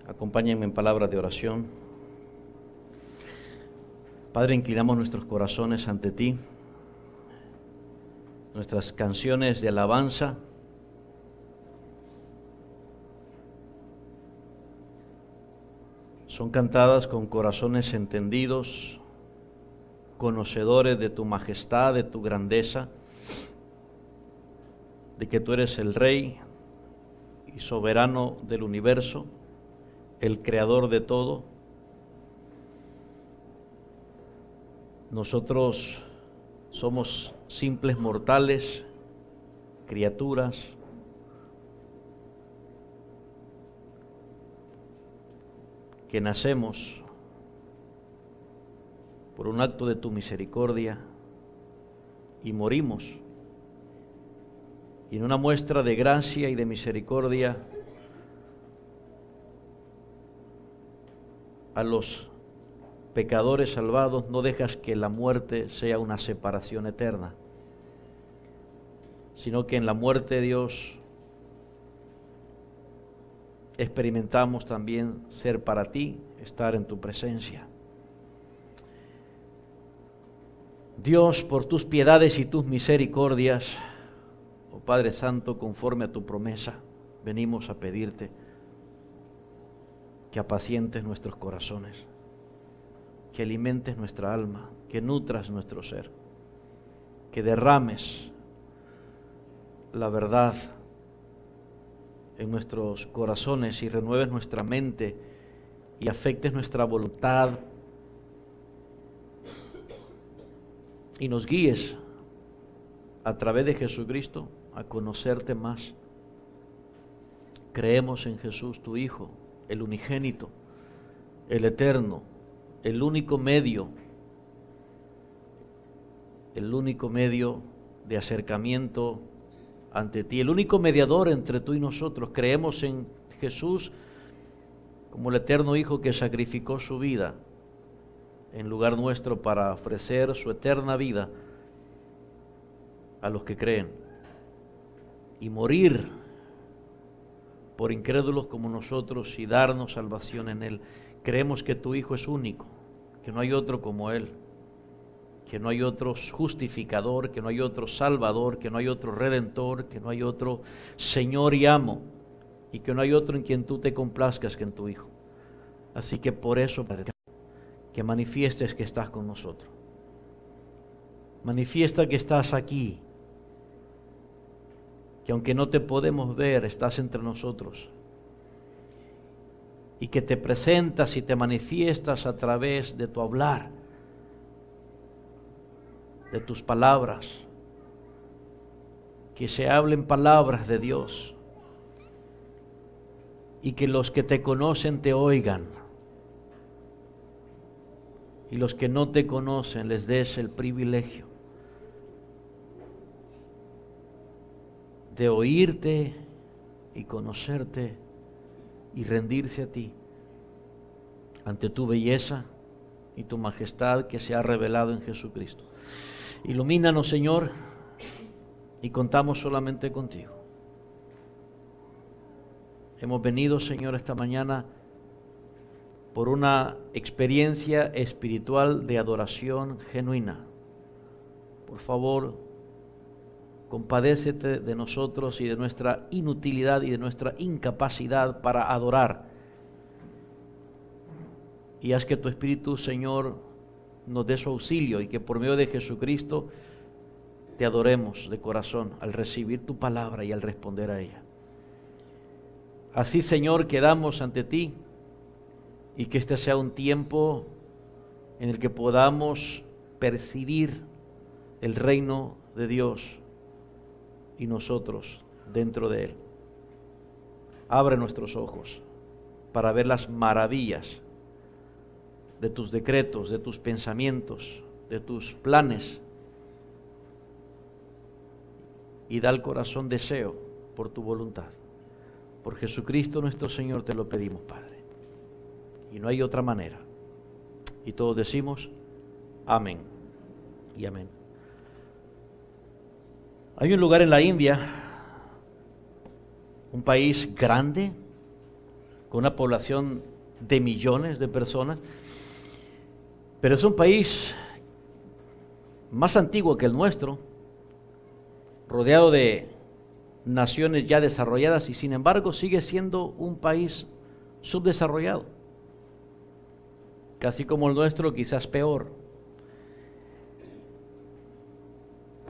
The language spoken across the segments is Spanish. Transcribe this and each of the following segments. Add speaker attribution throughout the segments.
Speaker 1: Acompáñenme en palabras de oración. Padre, inclinamos nuestros corazones ante ti. Nuestras canciones de alabanza son cantadas con corazones entendidos, conocedores de tu majestad, de tu grandeza, de que tú eres el Rey y soberano del universo, el creador de todo. Nosotros somos simples mortales, criaturas, que nacemos por un acto de tu misericordia y morimos. Y en una muestra de gracia y de misericordia a los pecadores salvados no dejas que la muerte sea una separación eterna, sino que en la muerte de Dios experimentamos también ser para ti, estar en tu presencia. Dios, por tus piedades y tus misericordias, oh Padre Santo, conforme a tu promesa, venimos a pedirte que apacientes nuestros corazones, que alimentes nuestra alma, que nutras nuestro ser, que derrames la verdad en nuestros corazones y renueves nuestra mente y afectes nuestra voluntad y nos guíes a través de Jesucristo a conocerte más. Creemos en Jesús, tu Hijo, el unigénito, el eterno, el único medio de acercamiento ante ti, el único mediador entre tú y nosotros. Creemos en Jesús como el eterno Hijo que sacrificó su vida en lugar nuestro para ofrecer su eterna vida a los que creen y morir por incrédulos como nosotros y darnos salvación en Él. Creemos que tu Hijo es único, que no hay otro como Él, que no hay otro justificador, que no hay otro salvador, que no hay otro redentor, que no hay otro Señor y amo, y que no hay otro en quien tú te complazcas que en tu Hijo. Así que por eso, Padre, que manifiestes que estás con nosotros. Manifiesta que estás aquí, que aunque no te podemos ver, estás entre nosotros, y que te presentas y te manifiestas a través de tu hablar, de tus palabras, que se hablen palabras de Dios y que los que te conocen te oigan y los que no te conocen les des el privilegio de oírte y conocerte y rendirse a ti ante tu belleza y tu majestad que se ha revelado en Jesucristo. Ilumínanos, Señor, y contamos solamente contigo. Hemos venido, Señor, esta mañana por una experiencia espiritual de adoración genuina. Por favor, compadécete de nosotros y de nuestra inutilidad y de nuestra incapacidad para adorar. Y haz que tu Espíritu, Señor, nos dé su auxilio y que por medio de Jesucristo te adoremos de corazón al recibir tu palabra y al responder a ella. Así, Señor, quedamos ante ti y que este sea un tiempo en el que podamos percibir el reino de Dios y nosotros dentro de él. Abre nuestros ojos para ver las maravillas de tus decretos, de tus pensamientos, de tus planes, y da al corazón deseo por tu voluntad. Por Jesucristo nuestro Señor te lo pedimos, Padre, y no hay otra manera. Y todos decimos amén y amén. Hay un lugar en la India, un país grande, con una población de millones de personas, pero es un país más antiguo que el nuestro, rodeado de naciones ya desarrolladas y sin embargo sigue siendo un país subdesarrollado, casi como el nuestro, quizás peor.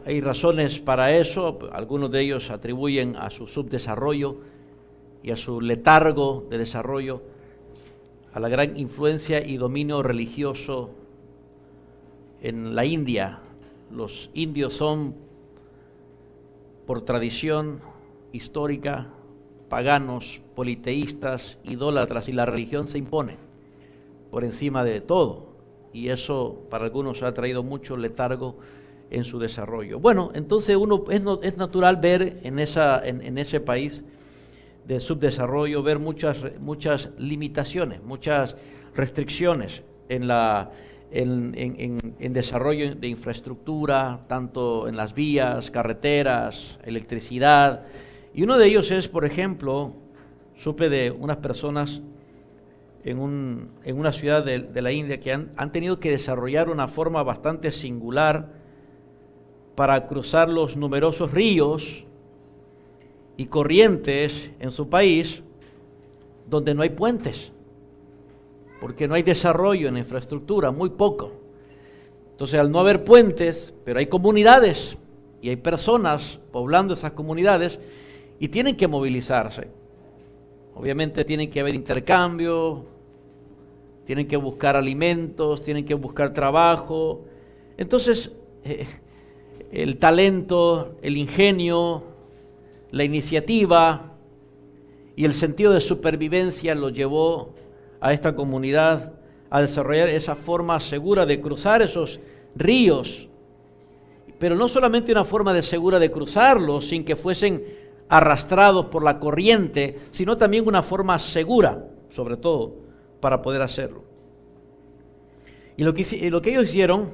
Speaker 1: Hay razones para eso, algunos de ellos atribuyen a su subdesarrollo y a su letargo de desarrollo a la gran influencia y dominio religioso en la India. Los indios son, por tradición histórica, paganos, politeístas, idólatras, y la religión se impone por encima de todo, y eso para algunos ha traído mucho letargo en su desarrollo. Bueno, entonces es natural ver en ese país de subdesarrollo, ver muchas limitaciones, muchas restricciones en desarrollo de infraestructura, tanto en las vías, carreteras, electricidad. Y uno de ellos es, por ejemplo, supe de unas personas en una ciudad de la India que han tenido que desarrollar una forma bastante singular para cruzar los numerosos ríos y corrientes en su país donde no hay puentes, porque no hay desarrollo en la infraestructura, muy poco. Entonces, al no haber puentes, pero hay comunidades y hay personas poblando esas comunidades y tienen que movilizarse. Obviamente tienen que haber intercambio, tienen que buscar alimentos, tienen que buscar trabajo. Entonces, el talento, el ingenio, la iniciativa y el sentido de supervivencia lo llevó a esta comunidad a desarrollar esa forma segura de cruzar esos ríos, pero no solamente una forma segura de cruzarlos sin que fuesen arrastrados por la corriente, sino también una forma segura, sobre todo, para poder hacerlo. Y lo que ellos hicieron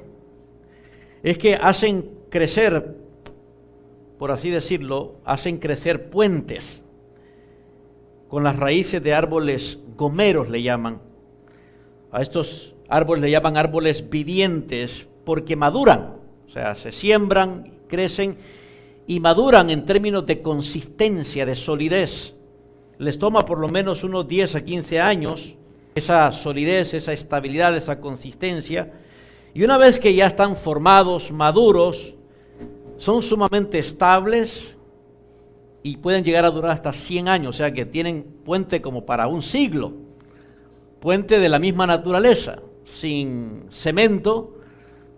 Speaker 1: es que hacen crecer, por así decirlo, hacen crecer puentes con las raíces de árboles gomeros, le llaman. A estos árboles le llaman árboles vivientes porque maduran, o sea, se siembran, crecen y maduran en términos de consistencia, de solidez. Les toma por lo menos unos 10 a 15 años esa solidez, esa estabilidad, esa consistencia. Y una vez que ya están formados, maduros, son sumamente estables y pueden llegar a durar hasta 100 años, o sea que tienen puente como para un siglo, puente de la misma naturaleza, sin cemento,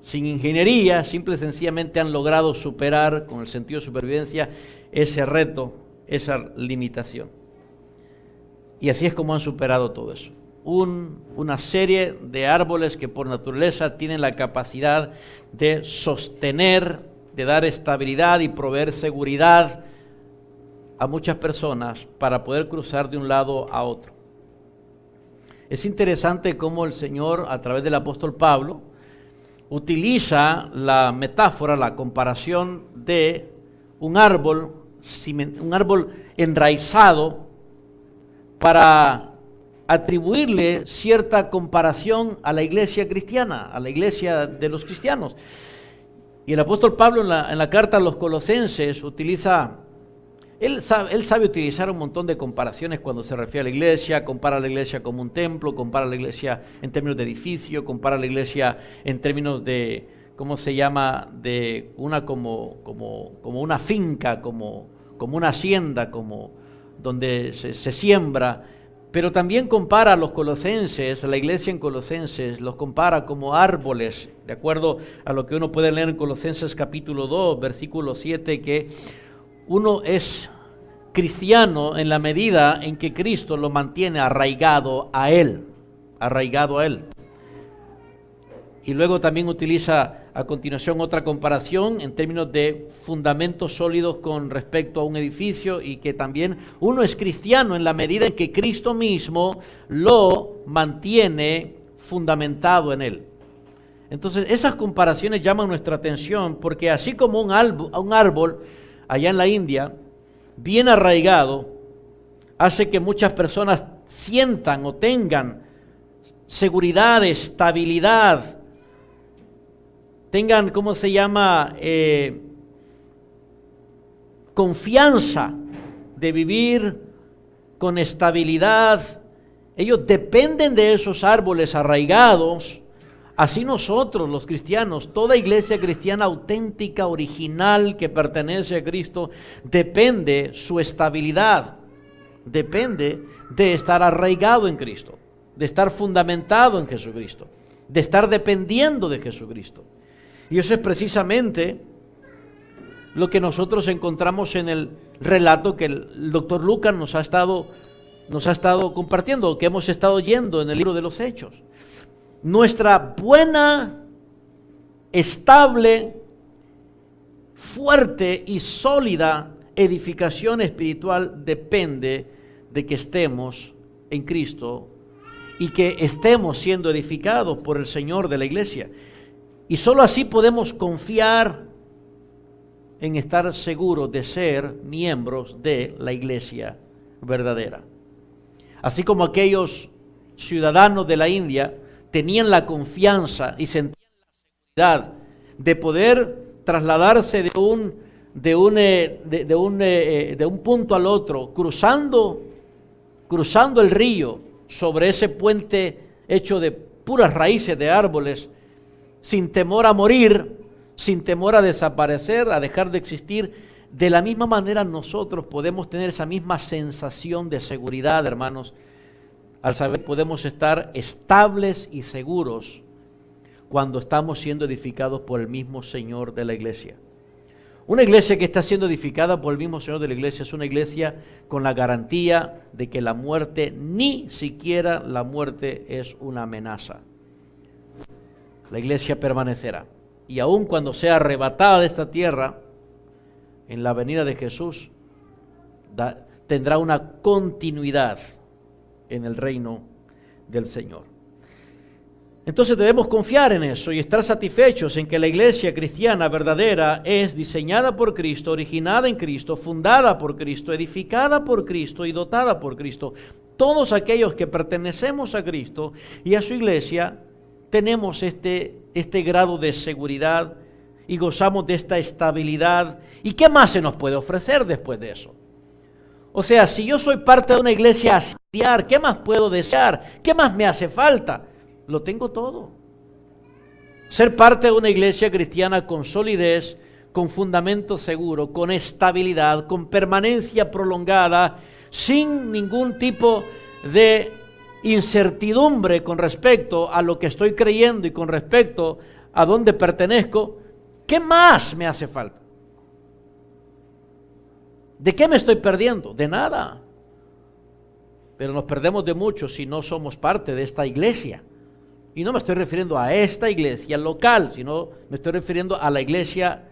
Speaker 1: sin ingeniería, simple y sencillamente han logrado superar con el sentido de supervivencia ese reto, esa limitación. Y así es como han superado todo eso. Una serie de árboles que por naturaleza tienen la capacidad de sostener, de dar estabilidad y proveer seguridad a muchas personas para poder cruzar de un lado a otro. Es interesante cómo el Señor, a través del apóstol Pablo, utiliza la metáfora, la comparación de un árbol enraizado para atribuirle cierta comparación a la iglesia cristiana, a la iglesia de los cristianos. Y el apóstol Pablo en la carta a los Colosenses utiliza, él sabe utilizar un montón de comparaciones cuando se refiere a la iglesia. Compara a la iglesia como un templo, compara a la iglesia en términos de edificio, compara a la iglesia en términos de, ¿cómo se llama?, de una como una finca, como una hacienda, como donde se siembra. Pero también compara a los colosenses, a la iglesia en Colosenses, los compara como árboles, de acuerdo a lo que uno puede leer en Colosenses capítulo 2, versículo 7, que uno es cristiano en la medida en que Cristo lo mantiene arraigado a Él, Y luego también utiliza a continuación otra comparación en términos de fundamentos sólidos con respecto a un edificio, y que también uno es cristiano en la medida en que Cristo mismo lo mantiene fundamentado en Él. Entonces esas comparaciones llaman nuestra atención porque así como un árbol allá en la India, bien arraigado, hace que muchas personas sientan o tengan seguridad, estabilidad, tengan, ¿cómo se llama? Confianza de vivir con estabilidad. Ellos dependen de esos árboles arraigados. Así nosotros, los cristianos, toda iglesia cristiana auténtica, original, que pertenece a Cristo, depende su estabilidad, depende de estar arraigado en Cristo, de estar fundamentado en Jesucristo, de estar dependiendo de Jesucristo. Y eso es precisamente lo que nosotros encontramos en el relato que el doctor Lucas nos ha estado compartiendo, que hemos estado oyendo en el libro de los Hechos. Nuestra buena, estable, fuerte y sólida edificación espiritual depende de que estemos en Cristo y que estemos siendo edificados por el Señor de la iglesia. Y solo así podemos confiar en estar seguros de ser miembros de la iglesia verdadera. Así como aquellos ciudadanos de la India tenían la confianza y sentían la seguridad de poder trasladarse de un punto al otro, cruzando el río sobre ese puente hecho de puras raíces de árboles, sin temor a morir, sin temor a desaparecer, a dejar de existir. De la misma manera nosotros podemos tener esa misma sensación de seguridad, hermanos, al saber que podemos estar estables y seguros cuando estamos siendo edificados por el mismo Señor de la iglesia. Una iglesia que está siendo edificada por el mismo Señor de la iglesia es una iglesia con la garantía de que la muerte, ni siquiera la muerte, es una amenaza. La iglesia permanecerá. Y aun cuando sea arrebatada de esta tierra, en la venida de Jesús, tendrá una continuidad en el reino del Señor. Entonces debemos confiar en eso y estar satisfechos en que la iglesia cristiana verdadera es diseñada por Cristo, originada en Cristo, fundada por Cristo, edificada por Cristo y dotada por Cristo. Todos aquellos que pertenecemos a Cristo y a su iglesia tenemos este grado de seguridad y gozamos de esta estabilidad. ¿Y qué más se nos puede ofrecer después de eso? O sea, si yo soy parte de una iglesia auxiliar, ¿qué más puedo desear? ¿Qué más me hace falta? Lo tengo todo. Ser parte de una iglesia cristiana con solidez, con fundamento seguro, con estabilidad, con permanencia prolongada, sin ningún tipo de incertidumbre con respecto a lo que estoy creyendo y con respecto a dónde pertenezco. ¿Qué más me hace falta? ¿De qué me estoy perdiendo? De nada. Pero nos perdemos de mucho si no somos parte de esta iglesia. Y no me estoy refiriendo a esta iglesia local, sino me estoy refiriendo a la iglesia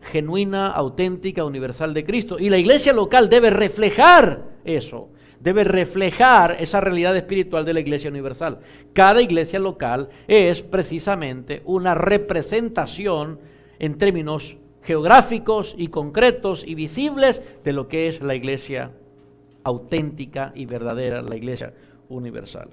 Speaker 1: genuina, auténtica, universal de Cristo. Y la iglesia local debe reflejar eso, debe reflejar esa realidad espiritual de la iglesia universal. Cada iglesia local es precisamente una representación en términos geográficos y concretos y visibles de lo que es la iglesia auténtica y verdadera, la iglesia universal.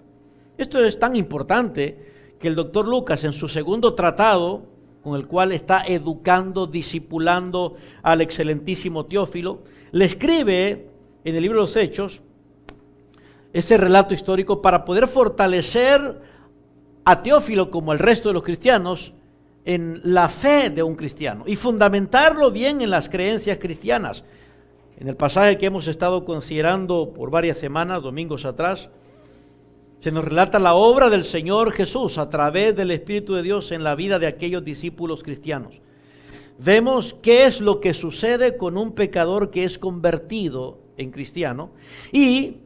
Speaker 1: Esto es tan importante que el doctor Lucas, en su segundo tratado, con el cual está educando, discipulando al excelentísimo Teófilo, le escribe en el libro de los Hechos ese relato histórico para poder fortalecer a Teófilo, como el resto de los cristianos, en la fe de un cristiano y fundamentarlo bien en las creencias cristianas. En el pasaje que hemos estado considerando por varias semanas, domingos atrás, se nos relata la obra del Señor Jesús a través del Espíritu de Dios en la vida de aquellos discípulos cristianos. Vemos qué es lo que sucede con un pecador que es convertido en cristiano y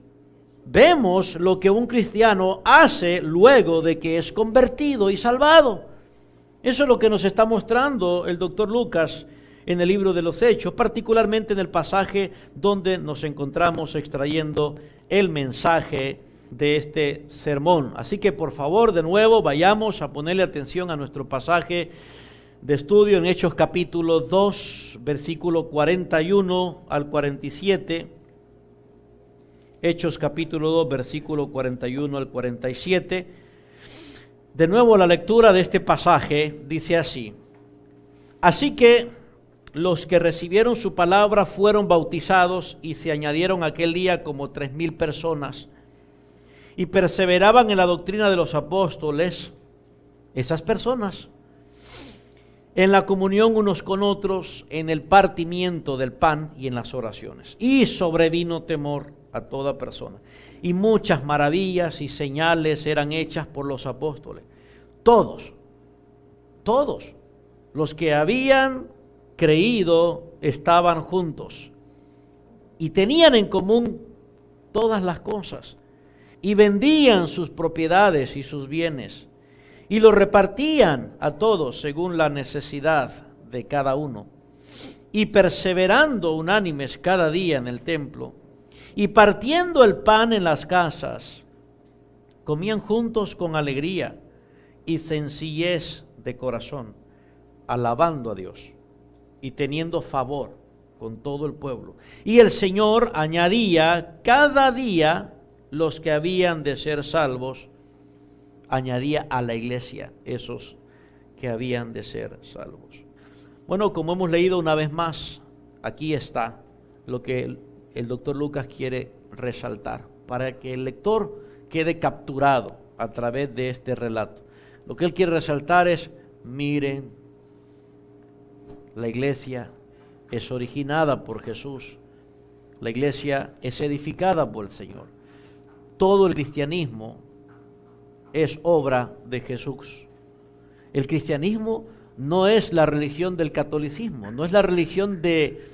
Speaker 1: vemos lo que un cristiano hace luego de que es convertido y salvado. Eso es lo que nos está mostrando el doctor Lucas en el libro de los Hechos, particularmente en el pasaje donde nos encontramos extrayendo el mensaje de este sermón. Así que por favor, de nuevo, vayamos a ponerle atención a nuestro pasaje de estudio en Hechos capítulo 2, versículo 41 al 47. Hechos capítulo 2, versículo 41 al 47. De nuevo la lectura de este pasaje dice así: así que los que recibieron su palabra fueron bautizados y se añadieron aquel día como 3,000 personas y perseveraban en la doctrina de los apóstoles, esas personas, en la comunión unos con otros, en el partimiento del pan y en las oraciones. Y sobrevino temor a toda persona. Y muchas maravillas y señales eran hechas por los apóstoles. Todos los que habían creído estaban juntos y tenían en común todas las cosas y vendían sus propiedades y sus bienes y los repartían a todos según la necesidad de cada uno, y perseverando unánimes cada día en el templo y partiendo el pan en las casas, comían juntos con alegría y sencillez de corazón, alabando a Dios y teniendo favor con todo el pueblo. Y el Señor añadía cada día los que habían de ser salvos, añadía a la iglesia esos que habían de ser salvos. Bueno, como hemos leído una vez más, aquí está lo que el doctor Lucas quiere resaltar, para que el lector quede capturado a través de este relato. Lo que él quiere resaltar es: miren, la iglesia es originada por Jesús, la iglesia es edificada por el Señor. Todo el cristianismo es obra de Jesús. El cristianismo no es la religión del catolicismo, no es la religión de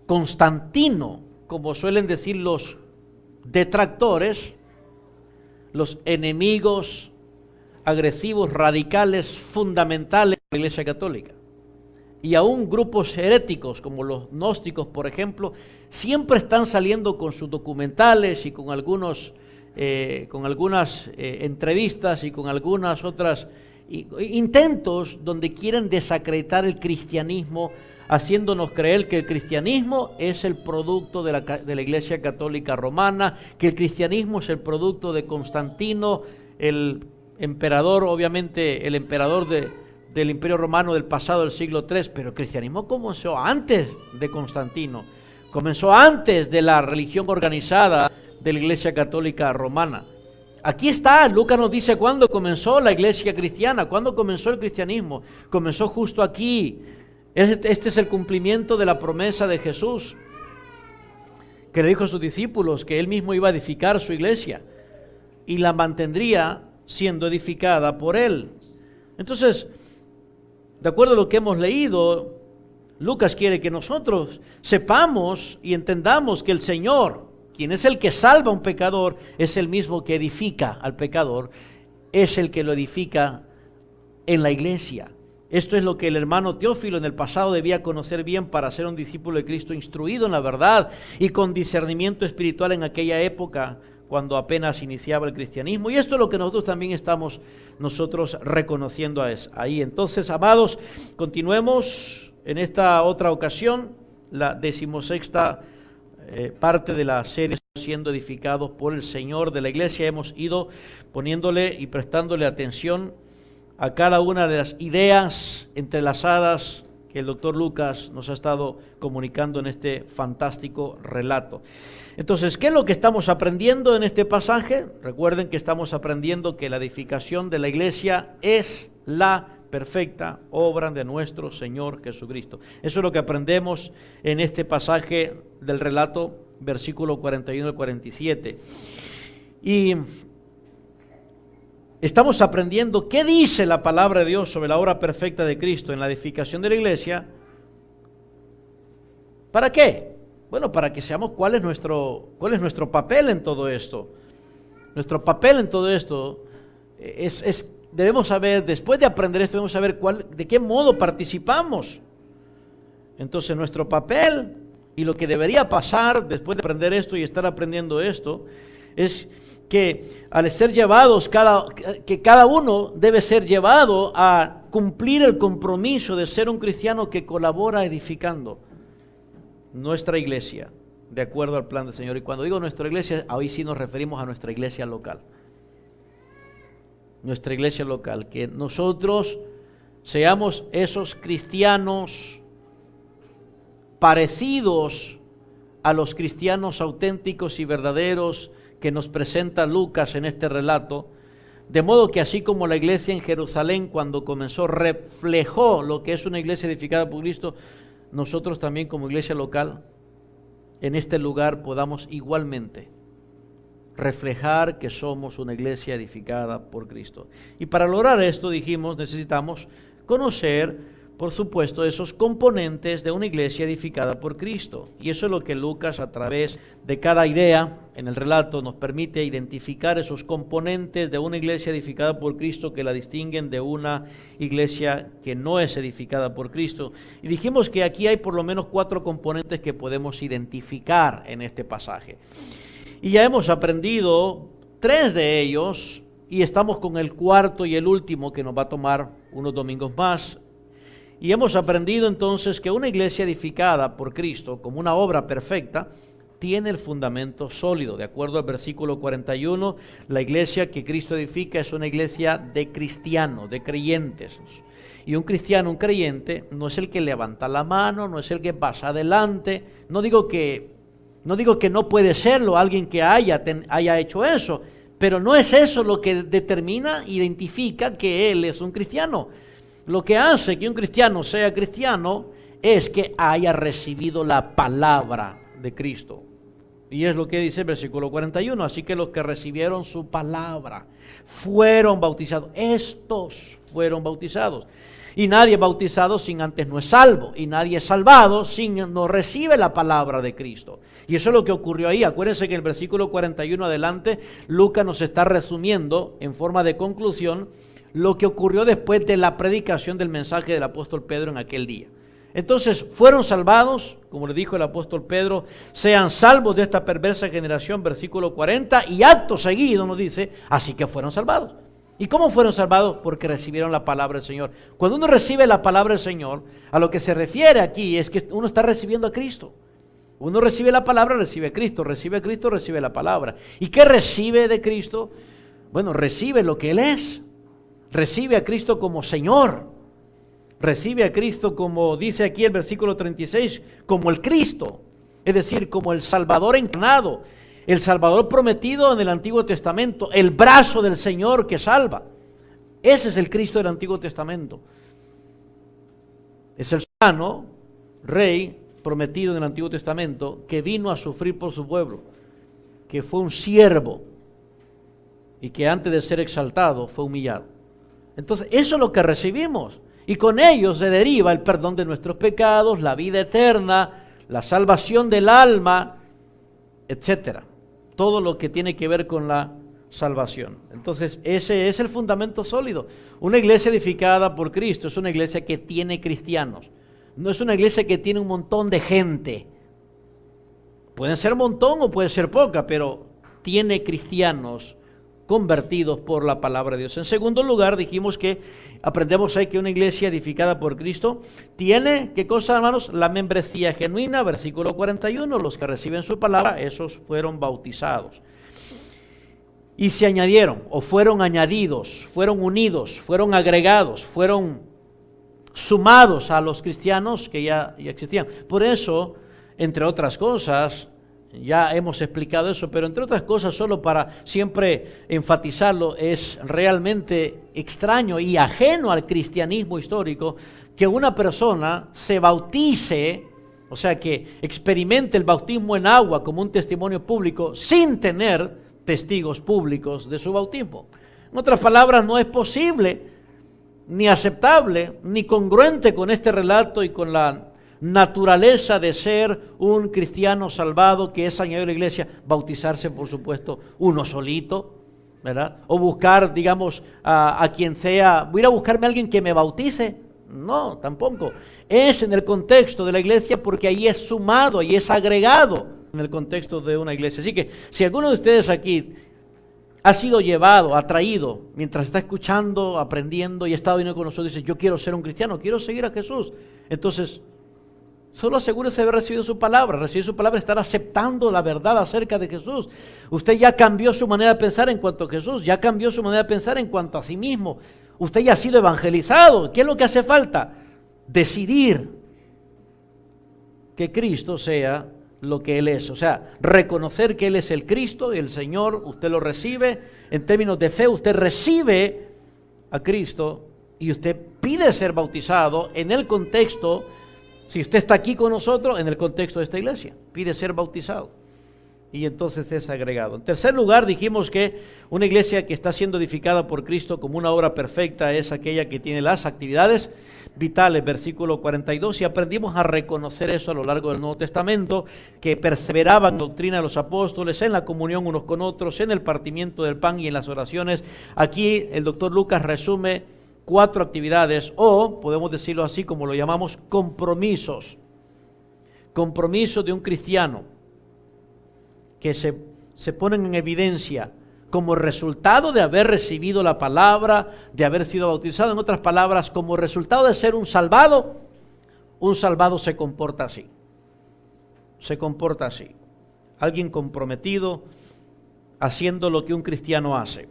Speaker 1: Constantino, como suelen decir los detractores, los enemigos agresivos, radicales, fundamentales de la Iglesia Católica. Y aún grupos heréticos como los gnósticos, por ejemplo, siempre están saliendo con sus documentales y con algunas entrevistas y con algunas otras intentos donde quieren desacreditar el cristianismo, haciéndonos creer que el cristianismo es el producto de la Iglesia Católica Romana, que el cristianismo es el producto de Constantino, el emperador, obviamente el emperador del Imperio Romano del pasado del siglo III, pero el cristianismo comenzó antes de Constantino, comenzó antes de la religión organizada de la Iglesia Católica Romana. Aquí está, Lucas nos dice cuándo comenzó la iglesia cristiana, cuándo comenzó el cristianismo. Comenzó justo aquí. Este es el cumplimiento de la promesa de Jesús, que le dijo a sus discípulos que él mismo iba a edificar su iglesia y la mantendría siendo edificada por él. Entonces, de acuerdo a lo que hemos leído, Lucas quiere que nosotros sepamos y entendamos que el Señor, quien es el que salva a un pecador, es el mismo que edifica al pecador, es el que lo edifica en la iglesia. Esto es lo que el hermano Teófilo en el pasado debía conocer bien para ser un discípulo de Cristo, instruido en la verdad y con discernimiento espiritual en aquella época, cuando apenas iniciaba el cristianismo. Y esto es lo que nosotros también estamos reconociendo ahí. Entonces, amados, continuemos en esta otra ocasión, la 16ª parte de la serie siendo edificados por el Señor de la iglesia. Hemos ido poniéndole y prestándole atención a cada una de las ideas entrelazadas que el doctor Lucas nos ha estado comunicando en este fantástico relato. Entonces, ¿qué es lo que estamos aprendiendo en este pasaje? Recuerden que estamos aprendiendo que la edificación de la iglesia es la perfecta obra de nuestro Señor Jesucristo. Eso es lo que aprendemos en este pasaje del relato, versículo 41 al 47. Y estamos aprendiendo qué dice la palabra de Dios sobre la obra perfecta de Cristo en la edificación de la iglesia. ¿Para qué? Bueno, para que seamos cuál es nuestro papel en todo esto. Nuestro papel en todo esto debemos saber, después de aprender esto, debemos saber de qué modo participamos. Entonces, nuestro papel y lo que debería pasar después de aprender esto y estar aprendiendo esto, es que al ser llevados, que cada uno debe ser llevado a cumplir el compromiso de ser un cristiano que colabora edificando nuestra iglesia, de acuerdo al plan del Señor. Y cuando digo nuestra iglesia, hoy sí nos referimos a nuestra iglesia local. Nuestra iglesia local, que nosotros seamos esos cristianos parecidos a los cristianos auténticos y verdaderos que nos presenta Lucas en este relato, de modo que así como la iglesia en Jerusalén cuando comenzó reflejó lo que es una iglesia edificada por Cristo, nosotros también como iglesia local en este lugar podamos igualmente reflejar que somos una iglesia edificada por Cristo. Y para lograr esto, dijimos, necesitamos conocer, por supuesto, esos componentes de una iglesia edificada por Cristo. Y eso es lo que Lucas, a través de cada idea en el relato, nos permite identificar esos componentes de una iglesia edificada por Cristo que la distinguen de una iglesia que no es edificada por Cristo. Y dijimos que aquí hay por lo menos 4 componentes que podemos identificar en este pasaje. Y ya hemos aprendido 3 de ellos y estamos con el 4º y el último que nos va a tomar unos domingos más. Y hemos aprendido entonces que una iglesia edificada por Cristo como una obra perfecta tiene el fundamento sólido. De acuerdo al versículo 41, la iglesia que Cristo edifica es una iglesia de cristianos, de creyentes. Y un cristiano, un creyente, no es el que levanta la mano, no es el que pasa adelante. No digo que no puede serlo alguien que haya hecho eso, pero no es eso lo que determina, identifica que él es un cristiano. Lo que hace que un cristiano sea cristiano es que haya recibido la palabra de Cristo. Y es lo que dice el versículo 41. Así que los que recibieron su palabra fueron bautizados. Estos fueron bautizados. Y nadie bautizado sin antes no es salvo. Y nadie es salvado sin no recibe la palabra de Cristo. Y eso es lo que ocurrió ahí. Acuérdense que en el versículo 41 adelante, Lucas nos está resumiendo en forma de conclusión lo que ocurrió después de la predicación del mensaje del apóstol Pedro en aquel día. Entonces, fueron salvados, como le dijo el apóstol Pedro, sean salvos de esta perversa generación, versículo 40, y acto seguido nos dice, así que fueron salvados. ¿Y cómo fueron salvados? Porque recibieron la palabra del Señor. Cuando uno recibe la palabra del Señor, a lo que se refiere aquí es que uno está recibiendo a Cristo. Uno recibe la palabra, recibe a Cristo, recibe la palabra. ¿Y qué recibe de Cristo? Bueno, recibe lo que Él es. Recibe a Cristo como Señor. Recibe a Cristo como dice aquí el versículo 36, como el Cristo. Es decir, como el Salvador encarnado. El Salvador prometido en el Antiguo Testamento. El brazo del Señor que salva. Ese es el Cristo del Antiguo Testamento. Es el soberano Rey prometido en el Antiguo Testamento que vino a sufrir por su pueblo. Que fue un siervo. Y que antes de ser exaltado fue humillado. Entonces, eso es lo que recibimos. Y con ello se deriva el perdón de nuestros pecados, la vida eterna, la salvación del alma, etcétera. Todo lo que tiene que ver con la salvación. Entonces, ese es el fundamento sólido. Una iglesia edificada por Cristo es una iglesia que tiene cristianos. No es una iglesia que tiene un montón de gente. Pueden ser un montón o puede ser poca, pero tiene cristianos convertidos por la palabra de Dios. En segundo lugar, dijimos que aprendemos ahí que una iglesia edificada por Cristo tiene, ¿qué cosa, hermanos? La membresía genuina, versículo 41, los que reciben su palabra, esos fueron bautizados. Y se añadieron, o fueron añadidos, fueron unidos, fueron agregados, fueron sumados a los cristianos que ya existían. Por eso, entre otras cosas, ya hemos explicado eso, pero entre otras cosas, solo para siempre enfatizarlo, es realmente extraño y ajeno al cristianismo histórico que una persona se bautice, o sea, que experimente el bautismo en agua como un testimonio público sin tener testigos públicos de su bautismo. En otras palabras, no es posible, ni aceptable, ni congruente con este relato y con la naturaleza de ser un cristiano salvado que es añadido a la iglesia, bautizarse por supuesto uno solito, ¿verdad? O buscar, digamos, a quien sea, voy a ir a buscarme a alguien que me bautice. No, tampoco. Es en el contexto de la iglesia porque ahí es sumado y es agregado en el contexto de una iglesia. Así que si alguno de ustedes aquí ha sido llevado, atraído, mientras está escuchando, aprendiendo y está viniendo con nosotros y dice, yo quiero ser un cristiano, quiero seguir a Jesús, entonces Solo asegúrese de haber recibido su palabra. Recibir su palabra, estar aceptando la verdad acerca de Jesús. Usted ya cambió su manera de pensar en cuanto a Jesús, ya cambió su manera de pensar en cuanto a sí mismo. Usted ya ha sido evangelizado. ¿Qué es lo que hace falta? Decidir que Cristo sea lo que Él es. O sea, reconocer que Él es el Cristo, el Señor. Usted lo recibe en términos de fe. Usted recibe a Cristo y usted pide ser bautizado en el contexto. Si usted está aquí con nosotros, en el contexto de esta iglesia, pide ser bautizado y entonces es agregado. En tercer lugar, dijimos que una iglesia que está siendo edificada por Cristo como una obra perfecta es aquella que tiene las actividades vitales, versículo 42, y aprendimos a reconocer eso a lo largo del Nuevo Testamento, que perseveraban en la doctrina de los apóstoles, en la comunión unos con otros, en el partimiento del pan y en las oraciones. Aquí el doctor Lucas resume 4 actividades, o podemos decirlo así como lo llamamos, compromisos. Compromisos de un cristiano que se ponen en evidencia como resultado de haber recibido la palabra, de haber sido bautizado. En otras palabras, como resultado de ser un salvado se comporta así. Se comporta así. Alguien comprometido haciendo lo que un cristiano hace.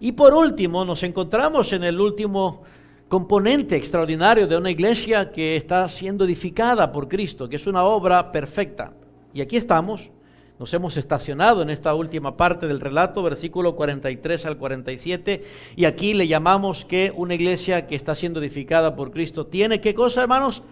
Speaker 1: Y por último, nos encontramos en el último componente extraordinario de una iglesia que está siendo edificada por Cristo, que es una obra perfecta. Y aquí estamos, nos hemos estacionado en esta última parte del relato, versículo 43 al 47, y aquí le llamamos que una iglesia que está siendo edificada por Cristo tiene, ¿qué cosa, hermanos?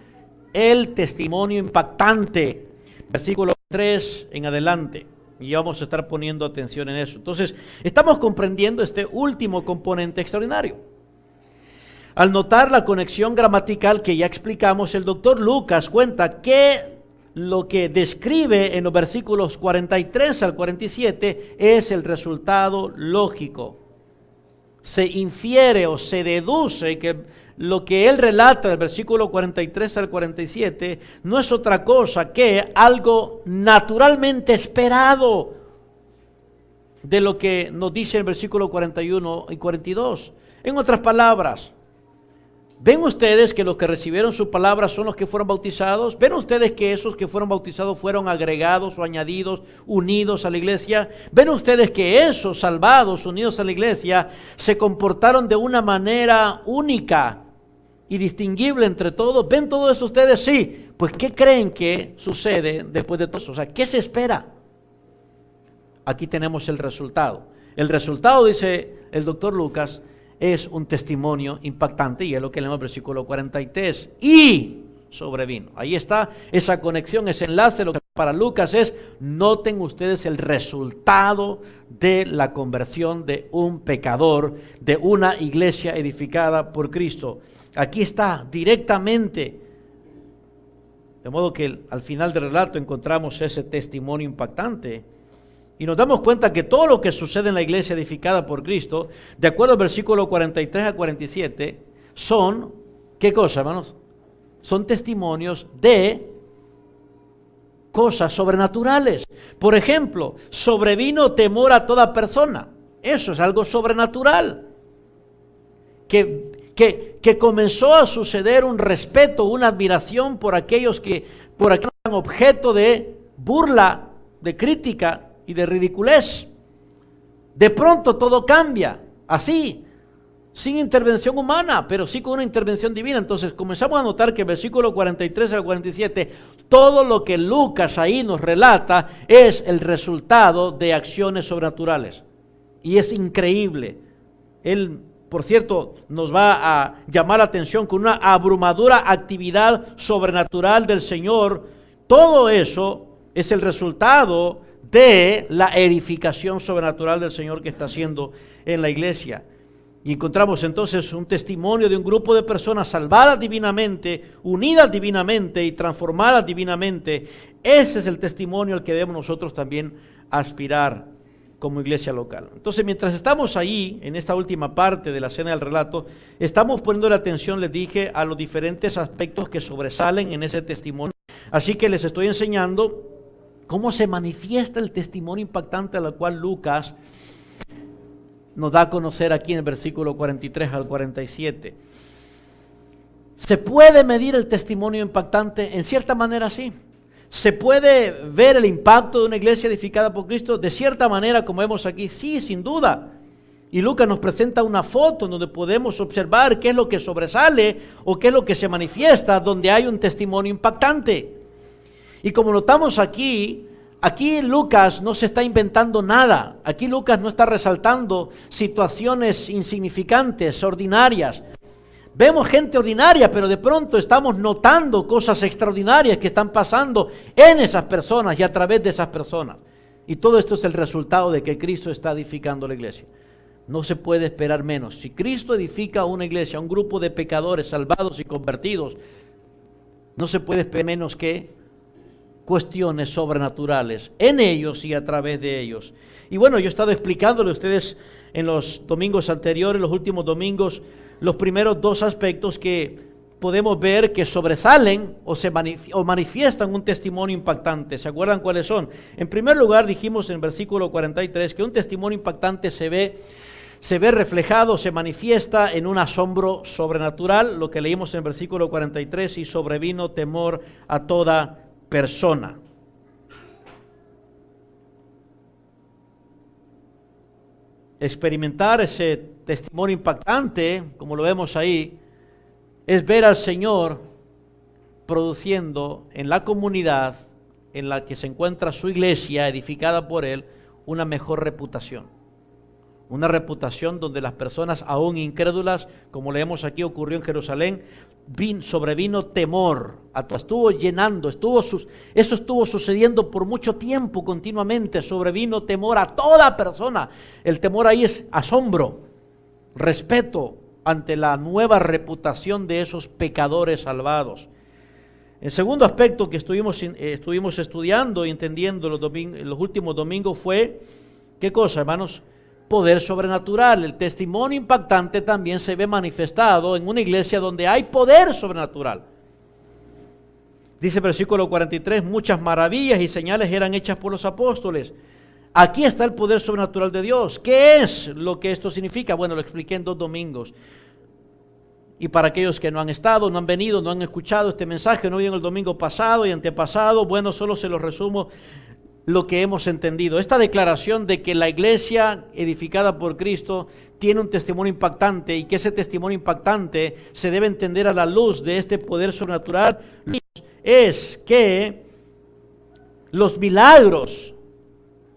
Speaker 1: El testimonio impactante, versículo 3 en adelante. Y vamos a estar poniendo atención en eso. Entonces, estamos comprendiendo este último componente extraordinario. Al notar la conexión gramatical que ya explicamos, el doctor Lucas cuenta que lo que describe en los versículos 43 al 47 es el resultado lógico. Se infiere o se deduce que lo que él relata del versículo 43 al 47 no es otra cosa que algo naturalmente esperado de lo que nos dice el versículo 41 y 42. En otras palabras, ¿ven ustedes que los que recibieron su palabra son los que fueron bautizados? ¿Ven ustedes que esos que fueron bautizados fueron agregados o añadidos, unidos a la iglesia? ¿Ven ustedes que esos salvados, unidos a la iglesia, se comportaron de una manera única y distinguible entre todos? ¿Ven todo eso ustedes? Sí. Pues ¿qué creen que sucede después de todo eso? O sea, ¿qué se espera? Aquí tenemos el resultado. El resultado, dice el doctor Lucas, es un testimonio impactante, y es lo que leemos en el versículo 43. Y sobrevino. Ahí está esa conexión, ese enlace. Lo que para Lucas es, noten ustedes el resultado de la conversión de un pecador, de una iglesia edificada por Cristo. Aquí está directamente. De modo que al final del relato encontramos ese testimonio impactante. Y nos damos cuenta que todo lo que sucede en la iglesia edificada por Cristo, de acuerdo al versículo 43 a 47, son, ¿qué cosa, hermanos? Son testimonios de cosas sobrenaturales. Por ejemplo, sobrevino temor a toda persona. Eso es algo sobrenatural. Que comenzó a suceder un respeto, una admiración por aquellos que eran objeto de burla, de crítica y de ridiculez. De pronto todo cambia, así, sin intervención humana, pero sí con una intervención divina. Entonces comenzamos a notar que el versículo 43 al 47, todo lo que Lucas ahí nos relata es el resultado de acciones sobrenaturales. Y es increíble. Él, por cierto, nos va a llamar la atención con una abrumadora actividad sobrenatural del Señor. Todo eso es el resultado de la edificación sobrenatural del Señor que está haciendo en la iglesia. Y encontramos entonces un testimonio de un grupo de personas salvadas divinamente, unidas divinamente y transformadas divinamente. Ese es el testimonio al que debemos nosotros también aspirar como iglesia local. Entonces, mientras estamos ahí, en esta última parte de la escena del relato, estamos poniendo la atención, les dije, a los diferentes aspectos que sobresalen en ese testimonio. Así que les estoy enseñando cómo se manifiesta el testimonio impactante al cual Lucas nos da a conocer aquí en el versículo 43 al 47. ¿Se puede medir el testimonio impactante? En cierta manera sí. ¿Se puede ver el impacto de una iglesia edificada por Cristo? De cierta manera, como vemos aquí, sí, sin duda. Y Lucas nos presenta una foto en donde podemos observar qué es lo que sobresale o qué es lo que se manifiesta donde hay un testimonio impactante. Y como notamos aquí Lucas no se está inventando nada. Aquí Lucas no está resaltando situaciones insignificantes, ordinarias. Vemos gente ordinaria, pero de pronto estamos notando cosas extraordinarias que están pasando en esas personas y a través de esas personas. Y todo esto es el resultado de que Cristo está edificando la iglesia. No se puede esperar menos. Si Cristo edifica una iglesia, un grupo de pecadores salvados y convertidos, no se puede esperar menos que cuestiones sobrenaturales en ellos y a través de ellos. Y bueno, yo he estado explicándole a ustedes en los domingos anteriores, los últimos domingos, los primeros dos aspectos que podemos ver que sobresalen o manifiestan un testimonio impactante. ¿Se acuerdan cuáles son? En primer lugar, dijimos en el versículo 43 que un testimonio impactante se ve reflejado, se manifiesta en un asombro sobrenatural, lo que leímos en el versículo 43, y sobrevino temor a toda persona. Experimentar ese testimonio impactante, como lo vemos ahí, es ver al Señor produciendo en la comunidad en la que se encuentra su iglesia, edificada por Él, una mejor reputación. Una reputación donde las personas aún incrédulas, como leemos aquí ocurrió en Jerusalén, sobrevino temor, estuvo llenando, eso estuvo sucediendo por mucho tiempo continuamente, sobrevino temor a toda persona. El temor ahí es asombro, respeto ante la nueva reputación de esos pecadores salvados. El segundo aspecto que estuvimos estudiando y entendiendo los últimos domingos fue, ¿qué cosa, hermanos? Poder sobrenatural. El testimonio impactante también se ve manifestado en una iglesia donde hay poder sobrenatural. Dice el versículo 43, muchas maravillas y señales eran hechas por los apóstoles. Aquí está el poder sobrenatural de Dios. ¿Qué es lo que esto significa? Bueno, lo expliqué en 2 domingos. Y para aquellos que no han estado, no han venido, no han escuchado este mensaje, no vieron el domingo pasado y antepasado, bueno, solo se los resumo lo que hemos entendido. Esta declaración de que la iglesia edificada por Cristo tiene un testimonio impactante y que ese testimonio impactante se debe entender a la luz de este poder sobrenatural es que los milagros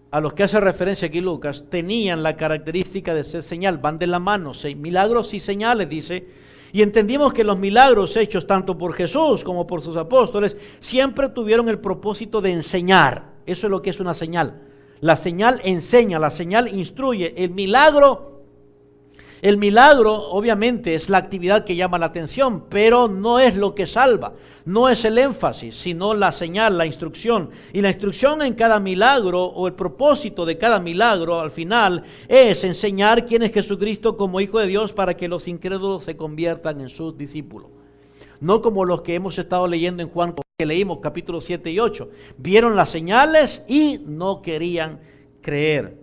Speaker 1: a los que hace referencia aquí Lucas tenían la característica de ser señal, van de la mano, milagros y señales, dice. Y entendimos que los milagros hechos tanto por Jesús como por sus apóstoles siempre tuvieron el propósito de enseñar. Eso es lo que es una señal. La señal enseña, la señal instruye. El milagro obviamente es la actividad que llama la atención, pero no es lo que salva. No es el énfasis, sino la señal, la instrucción. Y la instrucción en cada milagro o el propósito de cada milagro al final es enseñar quién es Jesucristo como Hijo de Dios para que los incrédulos se conviertan en sus discípulos. No como los que hemos estado leyendo en Juan, que leímos capítulos 7 y 8. Vieron las señales y no querían creer.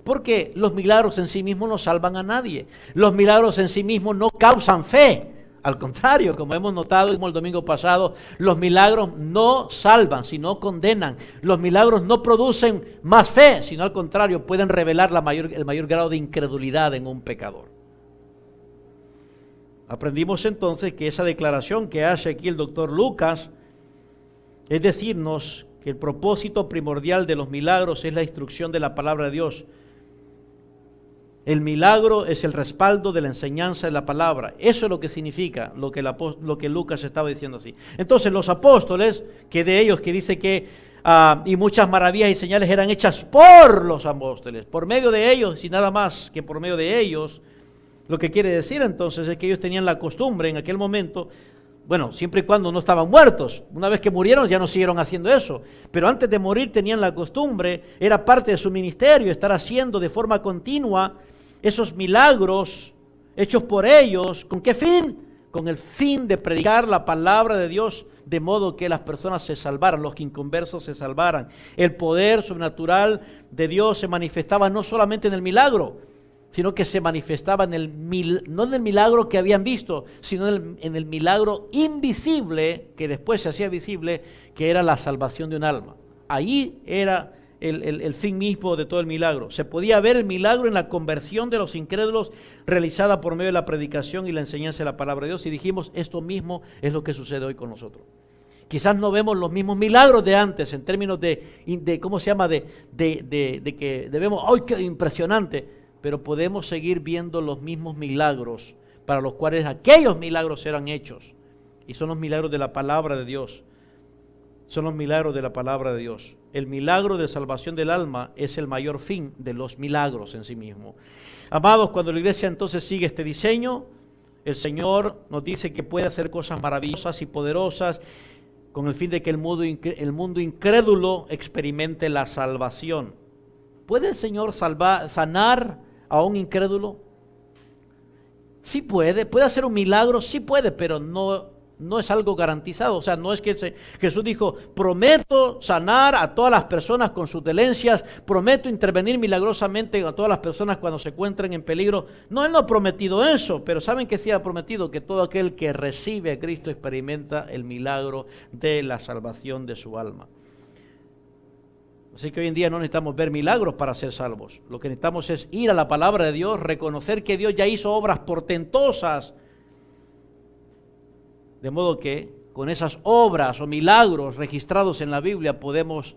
Speaker 1: Porque los milagros en sí mismos no salvan a nadie. Los milagros en sí mismos no causan fe. Al contrario, como hemos notado el domingo pasado, los milagros no salvan, sino condenan. Los milagros no producen más fe, sino al contrario, pueden revelar el mayor grado de incredulidad en un pecador. Aprendimos entonces que esa declaración que hace aquí el doctor Lucas es decirnos que el propósito primordial de los milagros es la instrucción de la palabra de Dios. El milagro es el respaldo de la enseñanza de la palabra. Eso es lo que significa lo que Lucas estaba diciendo así. Entonces los apóstoles, que de ellos que dice que y muchas maravillas y señales eran hechas por los apóstoles, por medio de ellos y nada más que por medio de ellos. Lo que quiere decir entonces es que ellos tenían la costumbre en aquel momento, bueno, siempre y cuando no estaban muertos. Una vez que murieron ya no siguieron haciendo eso. Pero antes de morir tenían la costumbre, era parte de su ministerio, estar haciendo de forma continua esos milagros hechos por ellos. ¿Con qué fin? Con el fin de predicar la palabra de Dios, de modo que las personas se salvaran, los inconversos se salvaran. El poder sobrenatural de Dios se manifestaba no solamente en el milagro, sino que se manifestaba no en el milagro que habían visto, sino en el milagro invisible, que después se hacía visible, que era la salvación de un alma. Ahí era el fin mismo de todo el milagro. Se podía ver el milagro en la conversión de los incrédulos realizada por medio de la predicación y la enseñanza de la palabra de Dios, y dijimos, esto mismo es lo que sucede hoy con nosotros. Quizás no vemos los mismos milagros de antes en términos de ¿cómo se llama? De que debemos, ¡ay, qué impresionante! Pero podemos seguir viendo los mismos milagros para los cuales aquellos milagros eran hechos. Y son los milagros de la palabra de Dios. Son los milagros de la palabra de Dios. El milagro de salvación del alma es el mayor fin de los milagros en sí mismo. Amados, cuando la iglesia entonces sigue este diseño, el Señor nos dice que puede hacer cosas maravillosas y poderosas con el fin de que el mundo incrédulo experimente la salvación. ¿Puede el Señor sanar a un incrédulo? Sí puede hacer un milagro, sí puede, pero no es algo garantizado. O sea, no es que Jesús dijo, prometo sanar a todas las personas con sus dolencias, prometo intervenir milagrosamente a todas las personas cuando se encuentren en peligro. No, Él no ha prometido eso, pero ¿saben qué sí ha prometido? Que todo aquel que recibe a Cristo experimenta el milagro de la salvación de su alma. Así que hoy en día no necesitamos ver milagros para ser salvos. Lo que necesitamos es ir a la palabra de Dios, reconocer que Dios ya hizo obras portentosas. De modo que con esas obras o milagros registrados en la Biblia podemos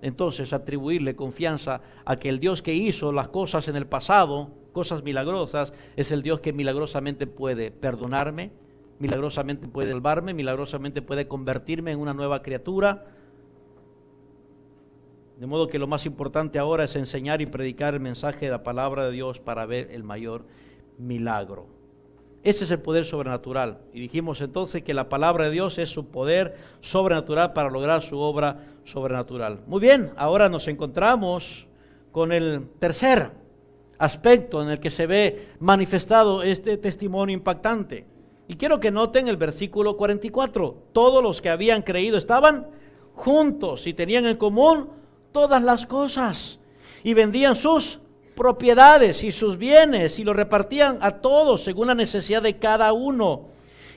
Speaker 1: entonces atribuirle confianza a que el Dios que hizo las cosas en el pasado, cosas milagrosas, es el Dios que milagrosamente puede perdonarme, milagrosamente puede salvarme, milagrosamente puede convertirme en una nueva criatura. De modo que lo más importante ahora es enseñar y predicar el mensaje de la palabra de Dios para ver el mayor milagro. Ese es el poder sobrenatural. Y dijimos entonces que la palabra de Dios es su poder sobrenatural para lograr su obra sobrenatural. Muy bien, ahora nos encontramos con el tercer aspecto en el que se ve manifestado este testimonio impactante. Y quiero que noten el versículo 44. Todos los que habían creído estaban juntos y tenían en común todas las cosas. Y vendían sus propiedades y sus bienes y lo repartían a todos según la necesidad de cada uno,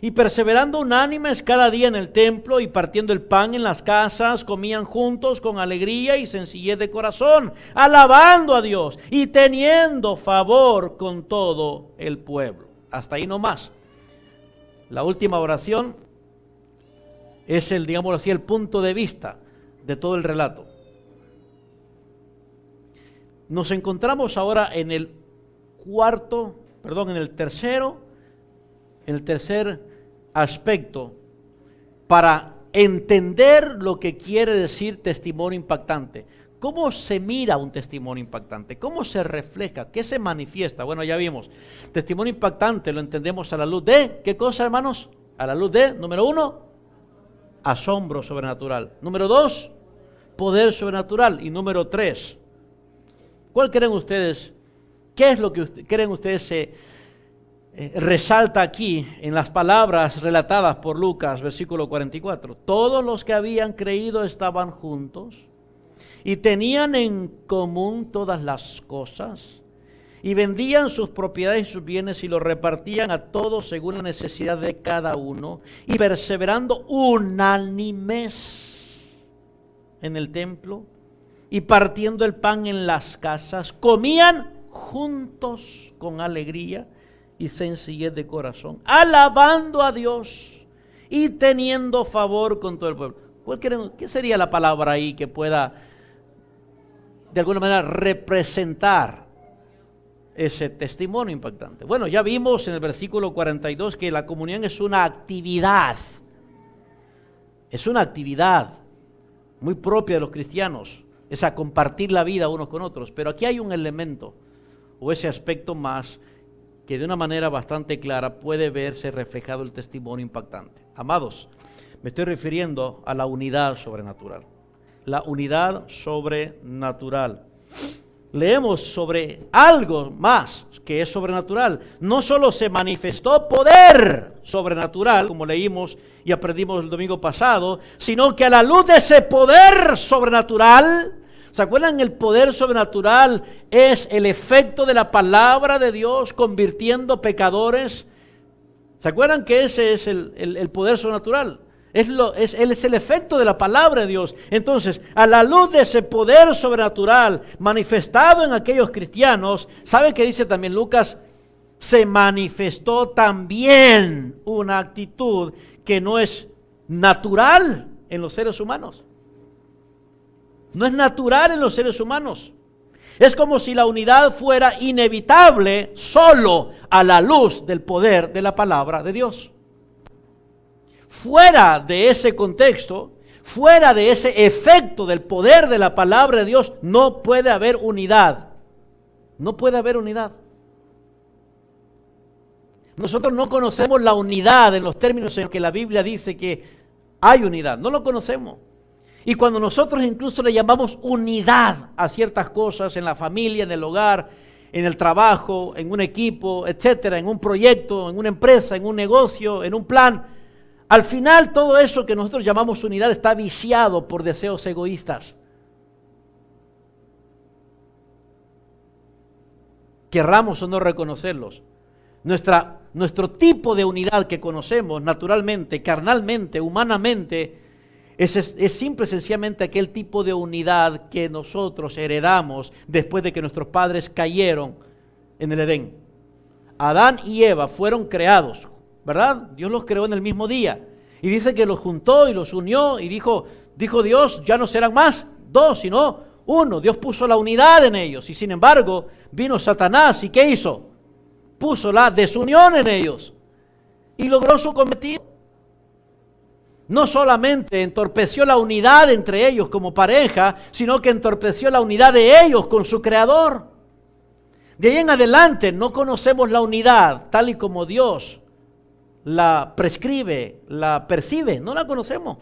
Speaker 1: y perseverando unánimes cada día en el templo y partiendo el pan en las casas, comían juntos con alegría y sencillez de corazón, alabando a Dios y teniendo favor con todo el pueblo. Hasta ahí nomás. La última oración es digámoslo así, el punto de vista de todo el relato. Nos encontramos ahora en el tercer aspecto para entender lo que quiere decir testimonio impactante. ¿Cómo se mira un testimonio impactante? ¿Cómo se refleja? ¿Qué se manifiesta? Bueno, ya vimos. Testimonio impactante lo entendemos a la luz de, ¿qué cosa, hermanos? A la luz de, número 1, asombro sobrenatural. Número 2, poder sobrenatural. Y número 3, ¿cuál creen ustedes? ¿Qué es lo que creen ustedes se resalta aquí en las palabras relatadas por Lucas, versículo 44? Todos los que habían creído estaban juntos y tenían en común todas las cosas y vendían sus propiedades y sus bienes y los repartían a todos según la necesidad de cada uno, y perseverando unánimes en el templo y partiendo el pan en las casas, comían juntos con alegría y sencillez de corazón, alabando a Dios y teniendo favor con todo el pueblo. ¿Qué sería la palabra ahí que pueda de alguna manera representar ese testimonio impactante? Bueno, ya vimos en el versículo 42 que la comunión es una actividad. Es una actividad muy propia de los cristianos. Es a compartir la vida unos con otros. Pero aquí hay un elemento o ese aspecto más que de una manera bastante clara puede verse reflejado el testimonio impactante. Amados, me estoy refiriendo a la unidad sobrenatural. La unidad sobrenatural. Leemos sobre algo más que es sobrenatural. No solo se manifestó poder sobrenatural, como leímos y aprendimos el domingo pasado, sino que a la luz de ese poder sobrenatural ¿Se acuerdan? El poder sobrenatural es el efecto de la palabra de Dios convirtiendo pecadores. ¿Se acuerdan que ese es el poder sobrenatural? Es el efecto de la palabra de Dios. Entonces, a la luz de ese poder sobrenatural manifestado en aquellos cristianos, ¿sabe qué dice también Lucas? Se manifestó también una actitud que no es natural en los seres humanos. No es natural en los seres humanos. Es como si la unidad fuera inevitable solo a la luz del poder de la palabra de Dios. Fuera de ese contexto, fuera de ese efecto del poder de la palabra de Dios, no puede haber unidad. No puede haber unidad. Nosotros no conocemos la unidad en los términos en que la Biblia dice que hay unidad. No lo conocemos. Y cuando nosotros incluso le llamamos unidad a ciertas cosas en la familia, en el hogar, en el trabajo, en un equipo, etcétera, en un proyecto, en una empresa, en un negocio, en un plan, al final todo eso que nosotros llamamos unidad está viciado por deseos egoístas. Querramos o no reconocerlos. Nuestro tipo de unidad que conocemos naturalmente, carnalmente, humanamente, es simple y sencillamente aquel tipo de unidad que nosotros heredamos después de que nuestros padres cayeron en el Edén. Adán y Eva fueron creados, ¿verdad? Dios los creó en el mismo día. Y dice que los juntó y los unió y dijo Dios, ya no serán más dos, sino uno. Dios puso la unidad en ellos. Y sin embargo, vino Satanás y ¿qué hizo? Puso la desunión en ellos. Y logró su cometido. No solamente entorpeció la unidad entre ellos como pareja, sino que entorpeció la unidad de ellos con su Creador. De ahí en adelante no conocemos la unidad tal y como Dios la prescribe, la percibe, no la conocemos.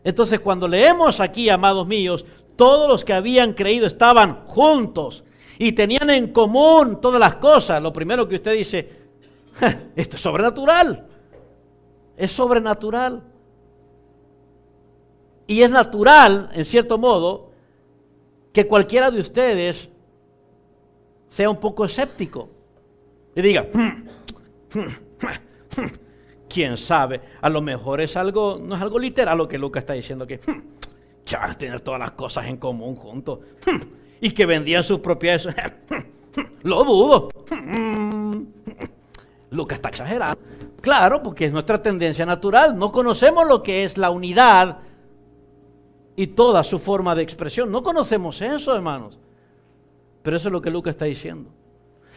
Speaker 1: Entonces cuando leemos aquí, amados míos, todos los que habían creído estaban juntos y tenían en común todas las cosas, lo primero que usted dice, esto es sobrenatural. Es sobrenatural. Y es natural, en cierto modo, que cualquiera de ustedes sea un poco escéptico y diga, quién sabe, a lo mejor es algo, no es algo literal lo que Lucas está diciendo, que van a tener todas las cosas en común juntos y que vendían sus propiedades. Lo dudo. Lucas está exagerado. Claro, porque es nuestra tendencia natural. No conocemos lo que es la unidad y toda su forma de expresión. No conocemos eso, hermanos. Pero eso es lo que Lucas está diciendo.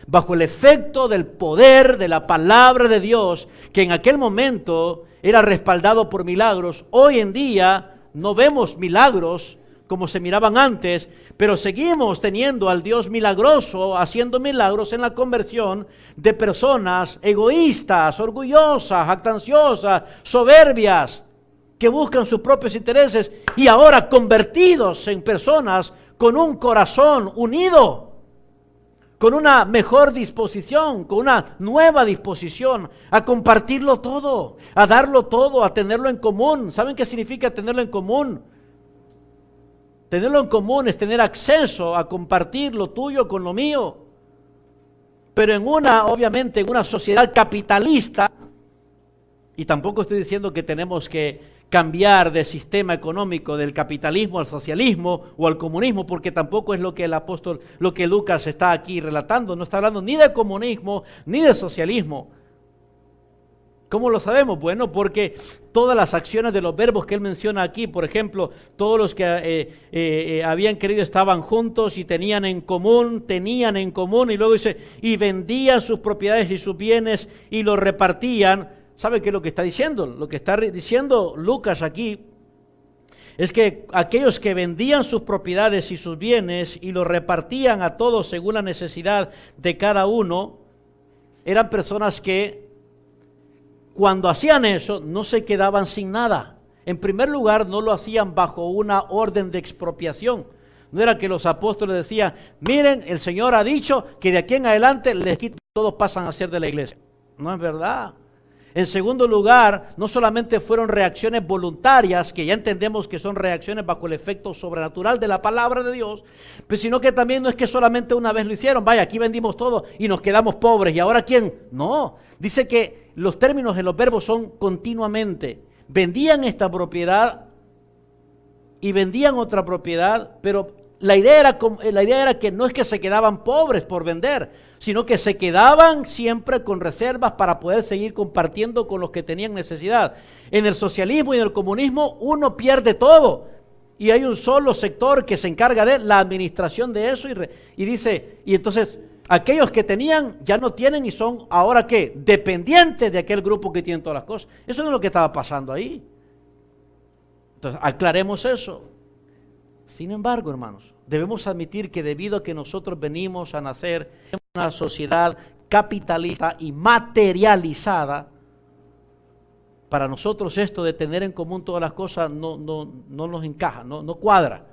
Speaker 1: Bajo el efecto del poder de la palabra de Dios, que en aquel momento era respaldado por milagros, hoy en día no vemos milagros como se miraban antes, pero seguimos teniendo al Dios milagroso haciendo milagros en la conversión de personas egoístas, orgullosas, jactanciosas, soberbias, que buscan sus propios intereses y ahora convertidos en personas con un corazón unido, con una mejor disposición, con una nueva disposición a compartirlo todo, a darlo todo, a tenerlo en común. ¿Saben qué significa tenerlo en común? Tenerlo en común es tener acceso a compartir lo tuyo con lo mío. Pero obviamente en una sociedad capitalista, y tampoco estoy diciendo que tenemos que cambiar de sistema económico del capitalismo al socialismo o al comunismo, porque tampoco es lo que lo que Lucas está aquí relatando. No está hablando ni de comunismo ni de socialismo. ¿Cómo lo sabemos? Bueno, porque todas las acciones de los verbos que él menciona aquí, por ejemplo, todos los que habían creído estaban juntos y tenían en común, y luego dice, y vendían sus propiedades y sus bienes y los repartían. ¿Sabe qué es lo que está diciendo? Lo que está diciendo Lucas aquí es que aquellos que vendían sus propiedades y sus bienes y los repartían a todos según la necesidad de cada uno, eran personas que cuando hacían eso, no se quedaban sin nada. En primer lugar, no lo hacían bajo una orden de expropiación. No era que los apóstoles decían, miren, el Señor ha dicho que de aquí en adelante todos pasan a ser de la iglesia. No es verdad. En segundo lugar, no solamente fueron reacciones voluntarias, que ya entendemos que son reacciones bajo el efecto sobrenatural de la palabra de Dios, pues sino que también no es que solamente una vez lo hicieron, vaya, aquí vendimos todo y nos quedamos pobres, ¿y ahora quién? No, dice que los términos en los verbos son continuamente. Vendían esta propiedad y vendían otra propiedad, pero la idea era que no es que se quedaban pobres por vender, sino que se quedaban siempre con reservas para poder seguir compartiendo con los que tenían necesidad. En el socialismo y en el comunismo uno pierde todo y hay un solo sector que se encarga de la administración de eso y dice, y entonces aquellos que tenían ya no tienen y son ahora ¿qué? Dependientes de aquel grupo que tiene todas las cosas. Eso no es lo que estaba pasando ahí. Entonces aclaremos eso. Sin embargo, hermanos, debemos admitir que debido a que nosotros venimos a nacer en una sociedad capitalista y materializada, para nosotros esto de tener en común todas las cosas no nos encaja, no cuadra.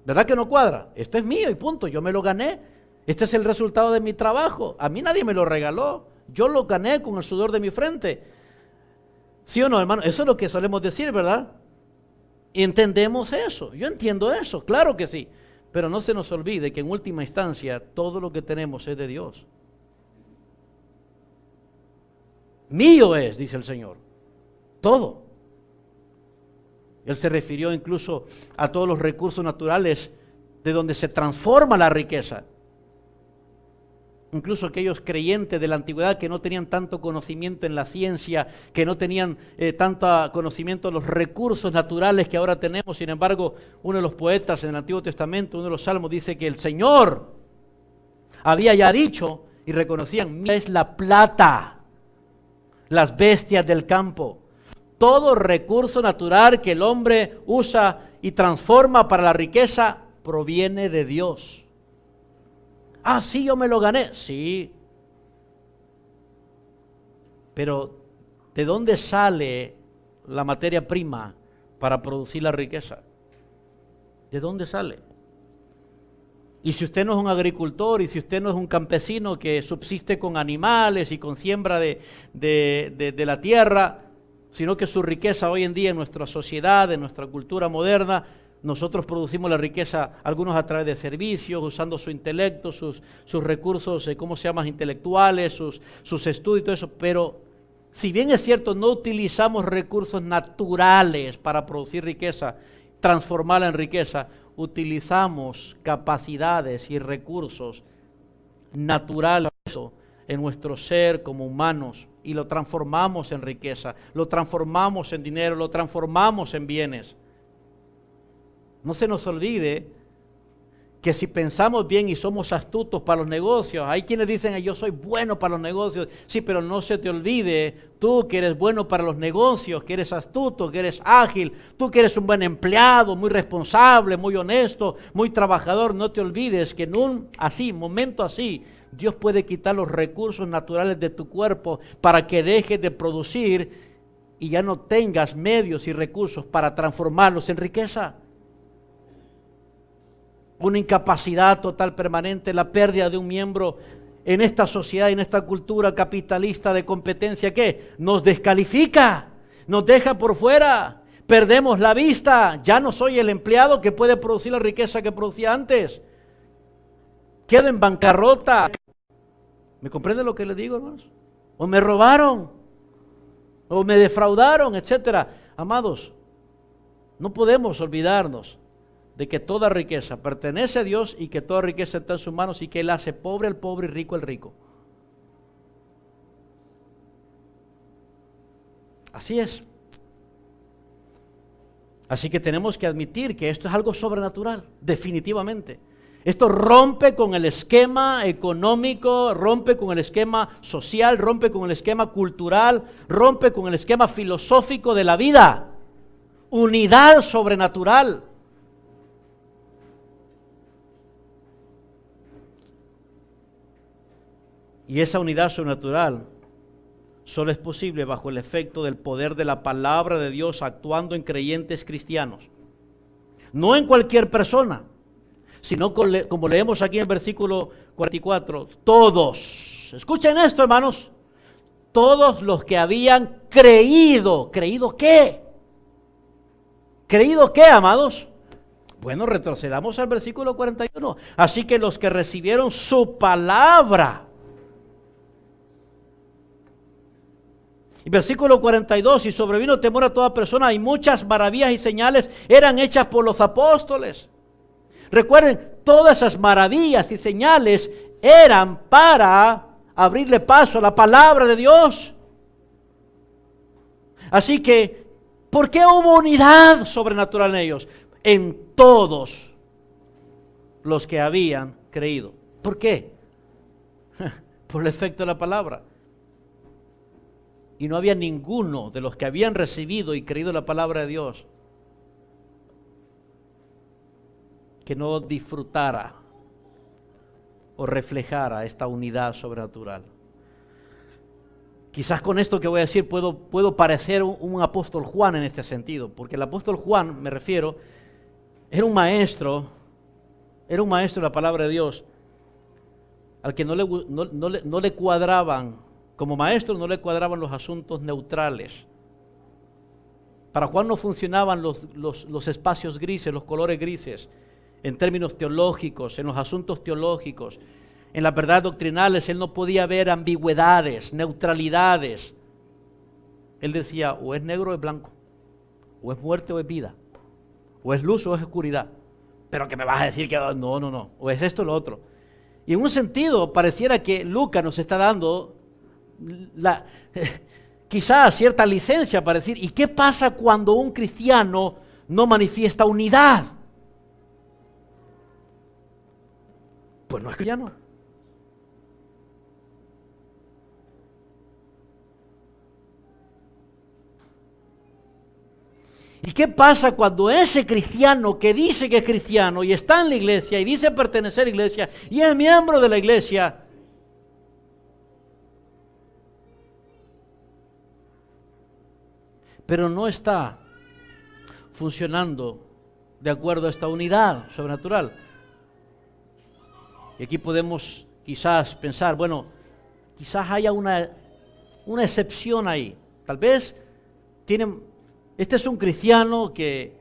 Speaker 1: ¿Verdad que no cuadra? Esto es mío y punto, yo me lo gané. Este es el resultado de mi trabajo. A mí nadie me lo regaló. Yo lo gané con el sudor de mi frente. ¿Sí o no, hermano? Eso es lo que solemos decir, ¿verdad? Y entendemos eso, yo entiendo eso, claro que sí, pero no se nos olvide que en última instancia todo lo que tenemos es de Dios. Mío es, dice el Señor, todo. Él se refirió incluso a todos los recursos naturales de donde se transforma la riqueza. Incluso aquellos creyentes de la antigüedad que no tenían tanto conocimiento en la ciencia, que no tenían tanto conocimiento de los recursos naturales que ahora tenemos. Sin embargo, uno de los poetas en el Antiguo Testamento, uno de los salmos, dice que el Señor había ya dicho y reconocían, mía es la plata, las bestias del campo. Todo recurso natural que el hombre usa y transforma para la riqueza proviene de Dios. Ah, sí, yo me lo gané. Sí. Pero, ¿de dónde sale la materia prima para producir la riqueza? ¿De dónde sale? Y si usted no es un agricultor, y si usted no es un campesino que subsiste con animales y con siembra de la tierra, sino que su riqueza hoy en día en nuestra sociedad, en nuestra cultura moderna, nosotros producimos la riqueza, algunos a través de servicios, usando su intelecto, sus recursos, ¿cómo se llama?, intelectuales, sus estudios y todo eso. Pero si bien es cierto, no utilizamos recursos naturales para producir riqueza, transformarla en riqueza, utilizamos capacidades y recursos naturales en nuestro ser como humanos y lo transformamos en riqueza, lo transformamos en dinero, lo transformamos en bienes. No se nos olvide que si pensamos bien y somos astutos para los negocios, hay quienes dicen, yo soy bueno para los negocios, sí, pero no se te olvide, tú que eres bueno para los negocios, que eres astuto, que eres ágil, tú que eres un buen empleado, muy responsable, muy honesto, muy trabajador, no te olvides que en un momento así, Dios puede quitar los recursos naturales de tu cuerpo para que dejes de producir y ya no tengas medios y recursos para transformarlos en riqueza. Una incapacidad total permanente, la pérdida de un miembro en esta sociedad, en esta cultura capitalista de competencia, ¿qué? Nos descalifica, nos deja por fuera, perdemos la vista, ya no soy el empleado que puede producir la riqueza que producía antes, quedo en bancarrota. ¿Me comprende lo que les digo, hermanos? O me robaron, o me defraudaron, etcétera. Amados, no podemos olvidarnos de que toda riqueza pertenece a Dios y que toda riqueza está en sus manos y que Él hace pobre al pobre y rico al rico. Así es. Así que tenemos que admitir que esto es algo sobrenatural, definitivamente. Esto rompe con el esquema económico, rompe con el esquema social, rompe con el esquema cultural, rompe con el esquema filosófico de la vida. Unidad sobrenatural. Y esa unidad sobrenatural solo es posible bajo el efecto del poder de la palabra de Dios actuando en creyentes cristianos. No en cualquier persona, sino como leemos aquí en el versículo 44, todos. Escuchen esto, hermanos. todos los que habían creído. ¿Creído qué? ¿Creído qué, amados? Bueno, retrocedamos al versículo 41. Así que los que recibieron su palabra. Y versículo 42, y sobrevino temor a toda persona, y muchas maravillas y señales eran hechas por los apóstoles. Recuerden, todas esas maravillas y señales eran para abrirle paso a la palabra de Dios. Así que, ¿por qué hubo unidad sobrenatural en ellos? En todos los que habían creído. ¿Por qué? Por el efecto de la palabra. Y no había ninguno de los que habían recibido y creído la palabra de Dios que no disfrutara o reflejara esta unidad sobrenatural. Quizás con esto que voy a decir puedo parecer un apóstol Juan en este sentido, porque el apóstol Juan, me refiero, era un maestro de la palabra de Dios, al que no le cuadraban, como maestro no le cuadraban los asuntos neutrales. Para Juan no funcionaban los espacios grises, los colores grises, en términos teológicos, en los asuntos teológicos, en las verdades doctrinales. Él no podía ver ambigüedades, neutralidades. Él decía, o es negro o es blanco, o es muerte o es vida, o es luz o es oscuridad. Pero que me vas a decir que no, o es esto o lo otro. Y en un sentido pareciera que Lucas nos está dando quizás cierta licencia para decir, ¿y qué pasa cuando un cristiano no manifiesta unidad? Pues no es cristiano. ¿Y qué pasa cuando ese cristiano que dice que es cristiano y está en la iglesia y dice pertenecer a la iglesia y es miembro de la iglesia, pero no está funcionando de acuerdo a esta unidad sobrenatural? Y aquí podemos quizás pensar, bueno, quizás haya una excepción ahí. Tal vez este es un cristiano que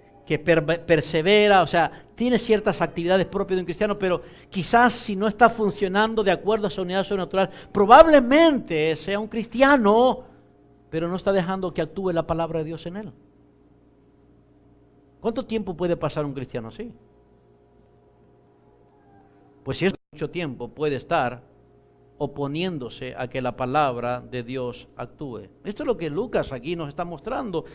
Speaker 1: persevera, o sea, tiene ciertas actividades propias de un cristiano, pero quizás si no está funcionando de acuerdo a esa unidad sobrenatural, probablemente sea un cristiano, pero no está dejando que actúe la palabra de Dios en él. ¿Cuánto tiempo puede pasar un cristiano así? Pues si es mucho tiempo, puede estar oponiéndose a que la palabra de Dios actúe. Esto es lo que Lucas aquí nos está mostrando.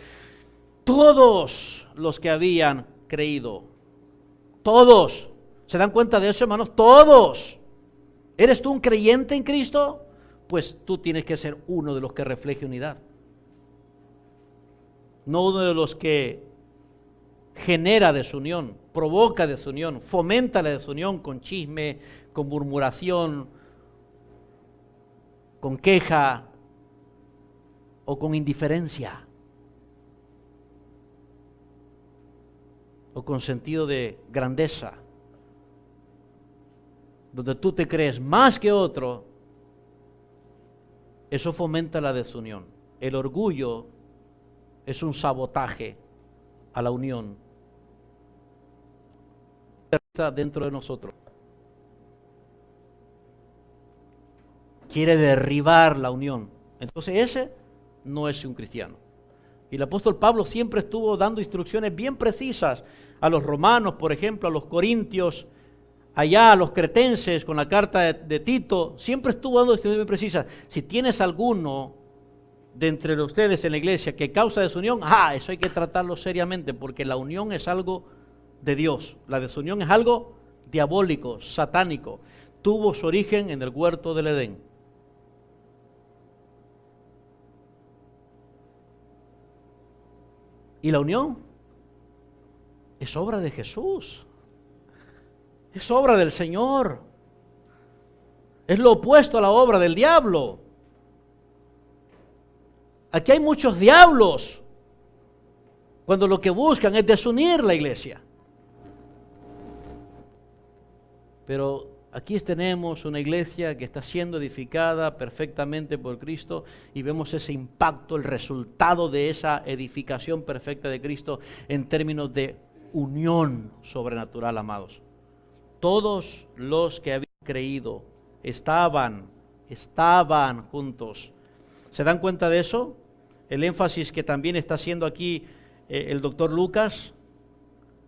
Speaker 1: Todos los que habían creído, todos, ¿se dan cuenta de eso, hermanos? Todos. ¿Eres tú un creyente en Cristo? Pues tú tienes que ser uno de los que refleje unidad. No uno de los que genera desunión, provoca desunión, fomenta la desunión con chisme, con murmuración, con queja o con indiferencia o con sentido de grandeza, donde tú te crees más que otro. Eso fomenta la desunión. El orgullo es un sabotaje a la unión dentro de nosotros. Quiere derribar la unión. Entonces ese no es un cristiano. Y el apóstol Pablo siempre estuvo dando instrucciones bien precisas a los romanos, por ejemplo, a los corintios, allá a los cretenses con la carta de Tito. Siempre estuvo dando instrucciones bien precisas. Si tienes alguno de entre ustedes en la iglesia que causa desunión, eso hay que tratarlo seriamente, porque la unión es algo de Dios. La desunión es algo diabólico, satánico. Tuvo su origen en el huerto del Edén. Y la unión es obra de Jesús. Es obra del Señor. Es lo opuesto a la obra del diablo. Aquí hay muchos diablos cuando lo que buscan es desunir la iglesia. Pero Aquí tenemos una iglesia que está siendo edificada perfectamente por Cristo y vemos ese impacto, el resultado de esa edificación perfecta de Cristo en términos de unión sobrenatural, amados. Todos los que habían creído estaban juntos. ¿Se dan cuenta de eso? El énfasis que también está haciendo aquí el doctor Lucas.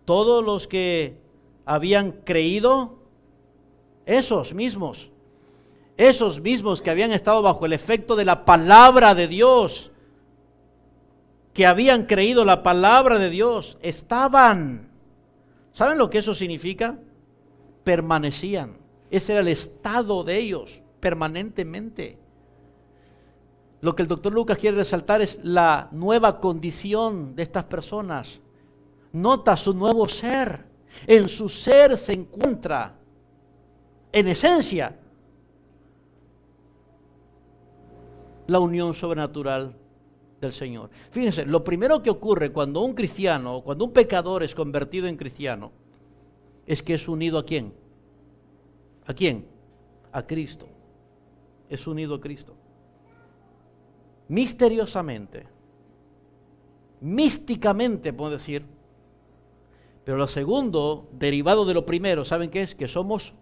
Speaker 1: Todos los que habían creído, esos mismos que habían estado bajo el efecto de la palabra de Dios, que habían creído la palabra de Dios, estaban. ¿Saben lo que eso significa? Permanecían. Ese era el estado de ellos, permanentemente. Lo que el doctor Lucas quiere resaltar es la nueva condición de estas personas. Nota su nuevo ser. En su ser se encuentra, en esencia, la unión sobrenatural del Señor. Fíjense, lo primero que ocurre cuando un cristiano, cuando un pecador es convertido en cristiano, es que es unido ¿a quién? ¿A quién? A Cristo. Es unido a Cristo. Misteriosamente, místicamente, puedo decir. Pero lo segundo, derivado de lo primero, ¿saben qué es? Que somos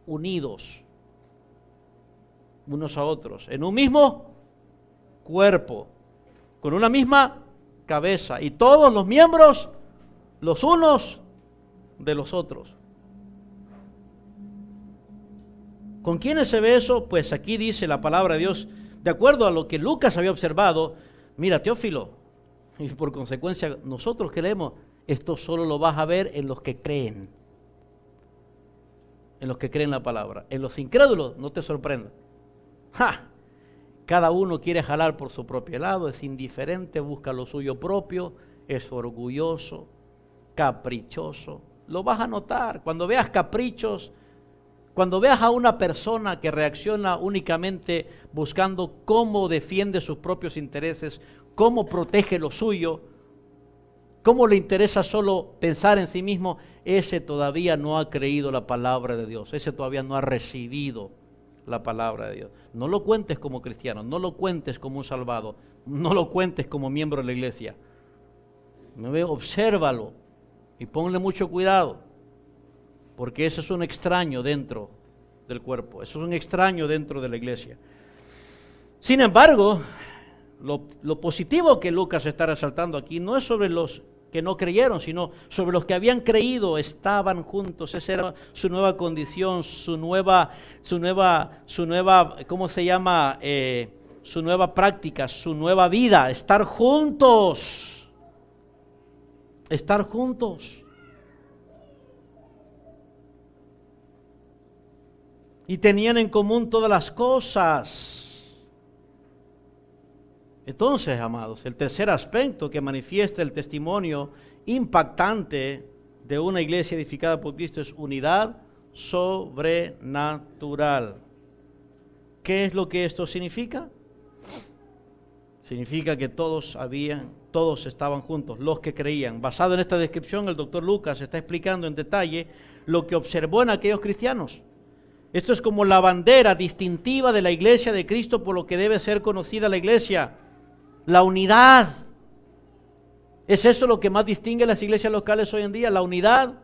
Speaker 1: unidos unos a otros, en un mismo cuerpo, con una misma cabeza, y todos los miembros, los unos de los otros. ¿Con quiénes se ve eso? Pues aquí dice la palabra de Dios, de acuerdo a lo que Lucas había observado. Mira, Teófilo, y por consecuencia nosotros que leemos, esto solo lo vas a ver en los que creen. En los que creen la palabra. En los incrédulos, no te sorprenda. ¡Ja! Cada uno quiere jalar por su propio lado, es indiferente, busca lo suyo propio, es orgulloso, caprichoso. Lo vas a notar. Cuando veas caprichos, cuando veas a una persona que reacciona únicamente buscando cómo defiende sus propios intereses, cómo protege lo suyo, cómo le interesa solo pensar en sí mismo, ese todavía no ha creído la palabra de Dios, ese todavía no ha recibido la palabra de Dios. No lo cuentes como cristiano, no lo cuentes como un salvado, no lo cuentes como miembro de la iglesia. Obsérvalo y ponle mucho cuidado, porque ese es un extraño dentro del cuerpo, eso es un extraño dentro de la iglesia. Sin embargo, lo positivo que Lucas está resaltando aquí no es sobre los que no creyeron, sino sobre los que habían creído, estaban juntos. Esa era su nueva condición, su nueva, ¿cómo se llama? Su nueva práctica, su nueva vida, estar juntos. Estar juntos. Y tenían en común todas las cosas. Entonces, amados, el tercer aspecto que manifiesta el testimonio impactante de una iglesia edificada por Cristo es unidad sobrenatural. ¿Qué es lo que esto significa? Significa que todos estaban juntos, los que creían. Basado en esta descripción, el doctor Lucas está explicando en detalle lo que observó en aquellos cristianos. Esto es como la bandera distintiva de la iglesia de Cristo, por lo que debe ser conocida la iglesia. La unidad. ¿Es eso lo que más distingue a las iglesias locales hoy en día? ¿La unidad?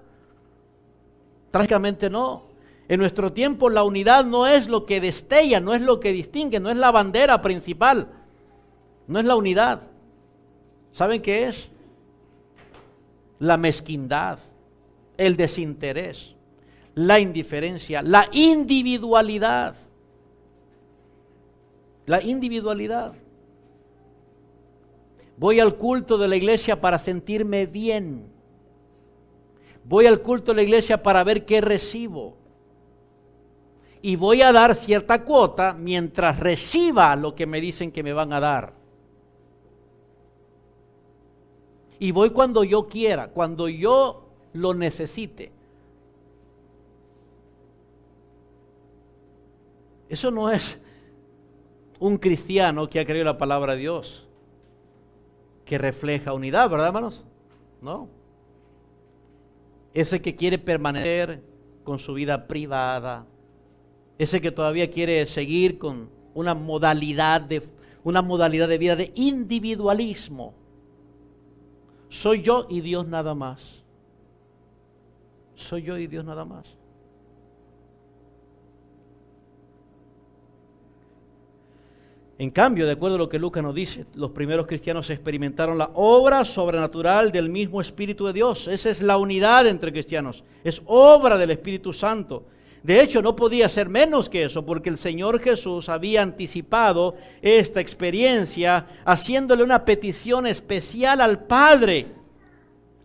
Speaker 1: Trágicamente no. En nuestro tiempo la unidad no es lo que destella, no es lo que distingue, no es la bandera principal. No es la unidad. ¿Saben qué es? La mezquindad, el desinterés, la indiferencia, la individualidad. La individualidad. Voy al culto de la iglesia para sentirme bien. Voy al culto de la iglesia para ver qué recibo. Y voy a dar cierta cuota mientras reciba lo que me dicen que me van a dar. Y voy cuando yo quiera, cuando yo lo necesite. Eso no es un cristiano que ha creído la palabra de Dios, que refleja unidad, ¿verdad, hermanos? No. Ese que quiere permanecer con su vida privada, ese que todavía quiere seguir con una modalidad de vida de individualismo. Soy yo y Dios nada más. Soy yo y Dios nada más. En cambio, de acuerdo a lo que Lucas nos dice, los primeros cristianos experimentaron la obra sobrenatural del mismo Espíritu de Dios. Esa es la unidad entre cristianos. Es obra del Espíritu Santo. De hecho, no podía ser menos que eso, porque el Señor Jesús había anticipado esta experiencia haciéndole una petición especial al Padre.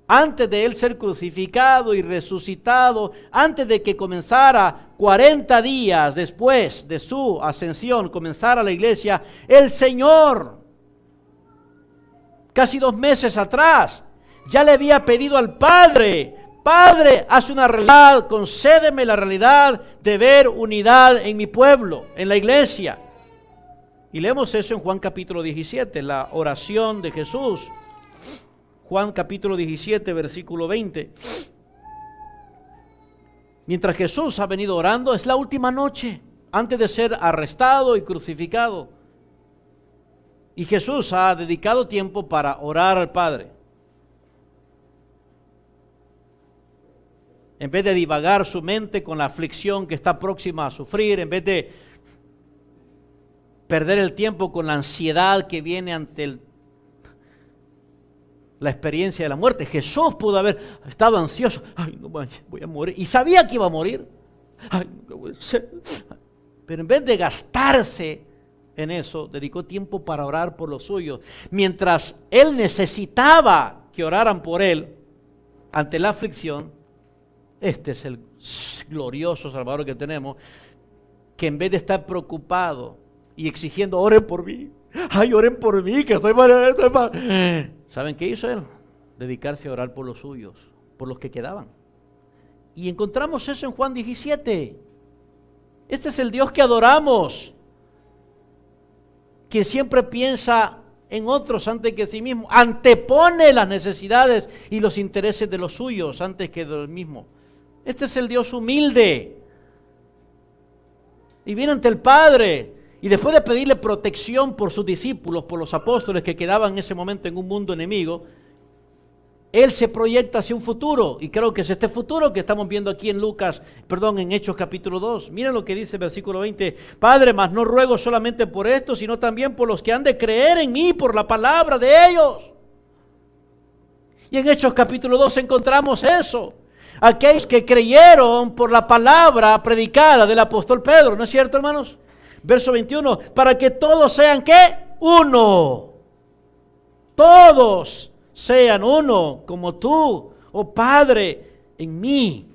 Speaker 1: Antes de Él ser crucificado y resucitado, antes de que comenzara 40 días después de su ascensión, comenzara la iglesia, el Señor, casi 2 meses atrás, ya le había pedido al Padre: Padre, haz una realidad, concédeme la realidad de ver unidad en mi pueblo, en la iglesia. Y leemos eso en Juan capítulo 17, la oración de Jesús. Juan capítulo 17, versículo 20. Mientras Jesús ha venido orando, es la última noche antes de ser arrestado y crucificado. Y Jesús ha dedicado tiempo para orar al Padre. En vez de divagar su mente con la aflicción que está próxima a sufrir, en vez de perder el tiempo con la ansiedad que viene ante la experiencia de la muerte, Jesús pudo haber estado ansioso. Ay, no, voy a morir. Y sabía que iba a morir. Ay, no puede ser. Pero en vez de gastarse en eso, dedicó tiempo para orar por los suyos. Mientras él necesitaba que oraran por él ante la aflicción, este es el glorioso Salvador que tenemos, que en vez de estar preocupado y exigiendo: oren por mí, ay, oren por mí, que estoy mal. ¿Saben qué hizo él? Dedicarse a orar por los suyos, por los que quedaban. Y encontramos eso en Juan 17. Este es el Dios que adoramos, que siempre piensa en otros antes que en sí mismo, antepone las necesidades y los intereses de los suyos antes que de los mismos. Este es el Dios humilde. Y viene ante el Padre, y después de pedirle protección por sus discípulos, por los apóstoles que quedaban en ese momento en un mundo enemigo, Él se proyecta hacia un futuro, y creo que es este futuro que estamos viendo aquí en en Hechos capítulo 2. Miren lo que dice el versículo 20: Padre, mas no ruego solamente por esto, sino también por los que han de creer en mí por la palabra de ellos. Y en Hechos capítulo 2 encontramos eso. Aquellos que creyeron por la palabra predicada del apóstol Pedro, ¿no es cierto, hermanos? Verso 21, para que todos sean, ¿qué? Uno. Todos sean uno, como tú, oh Padre, en mí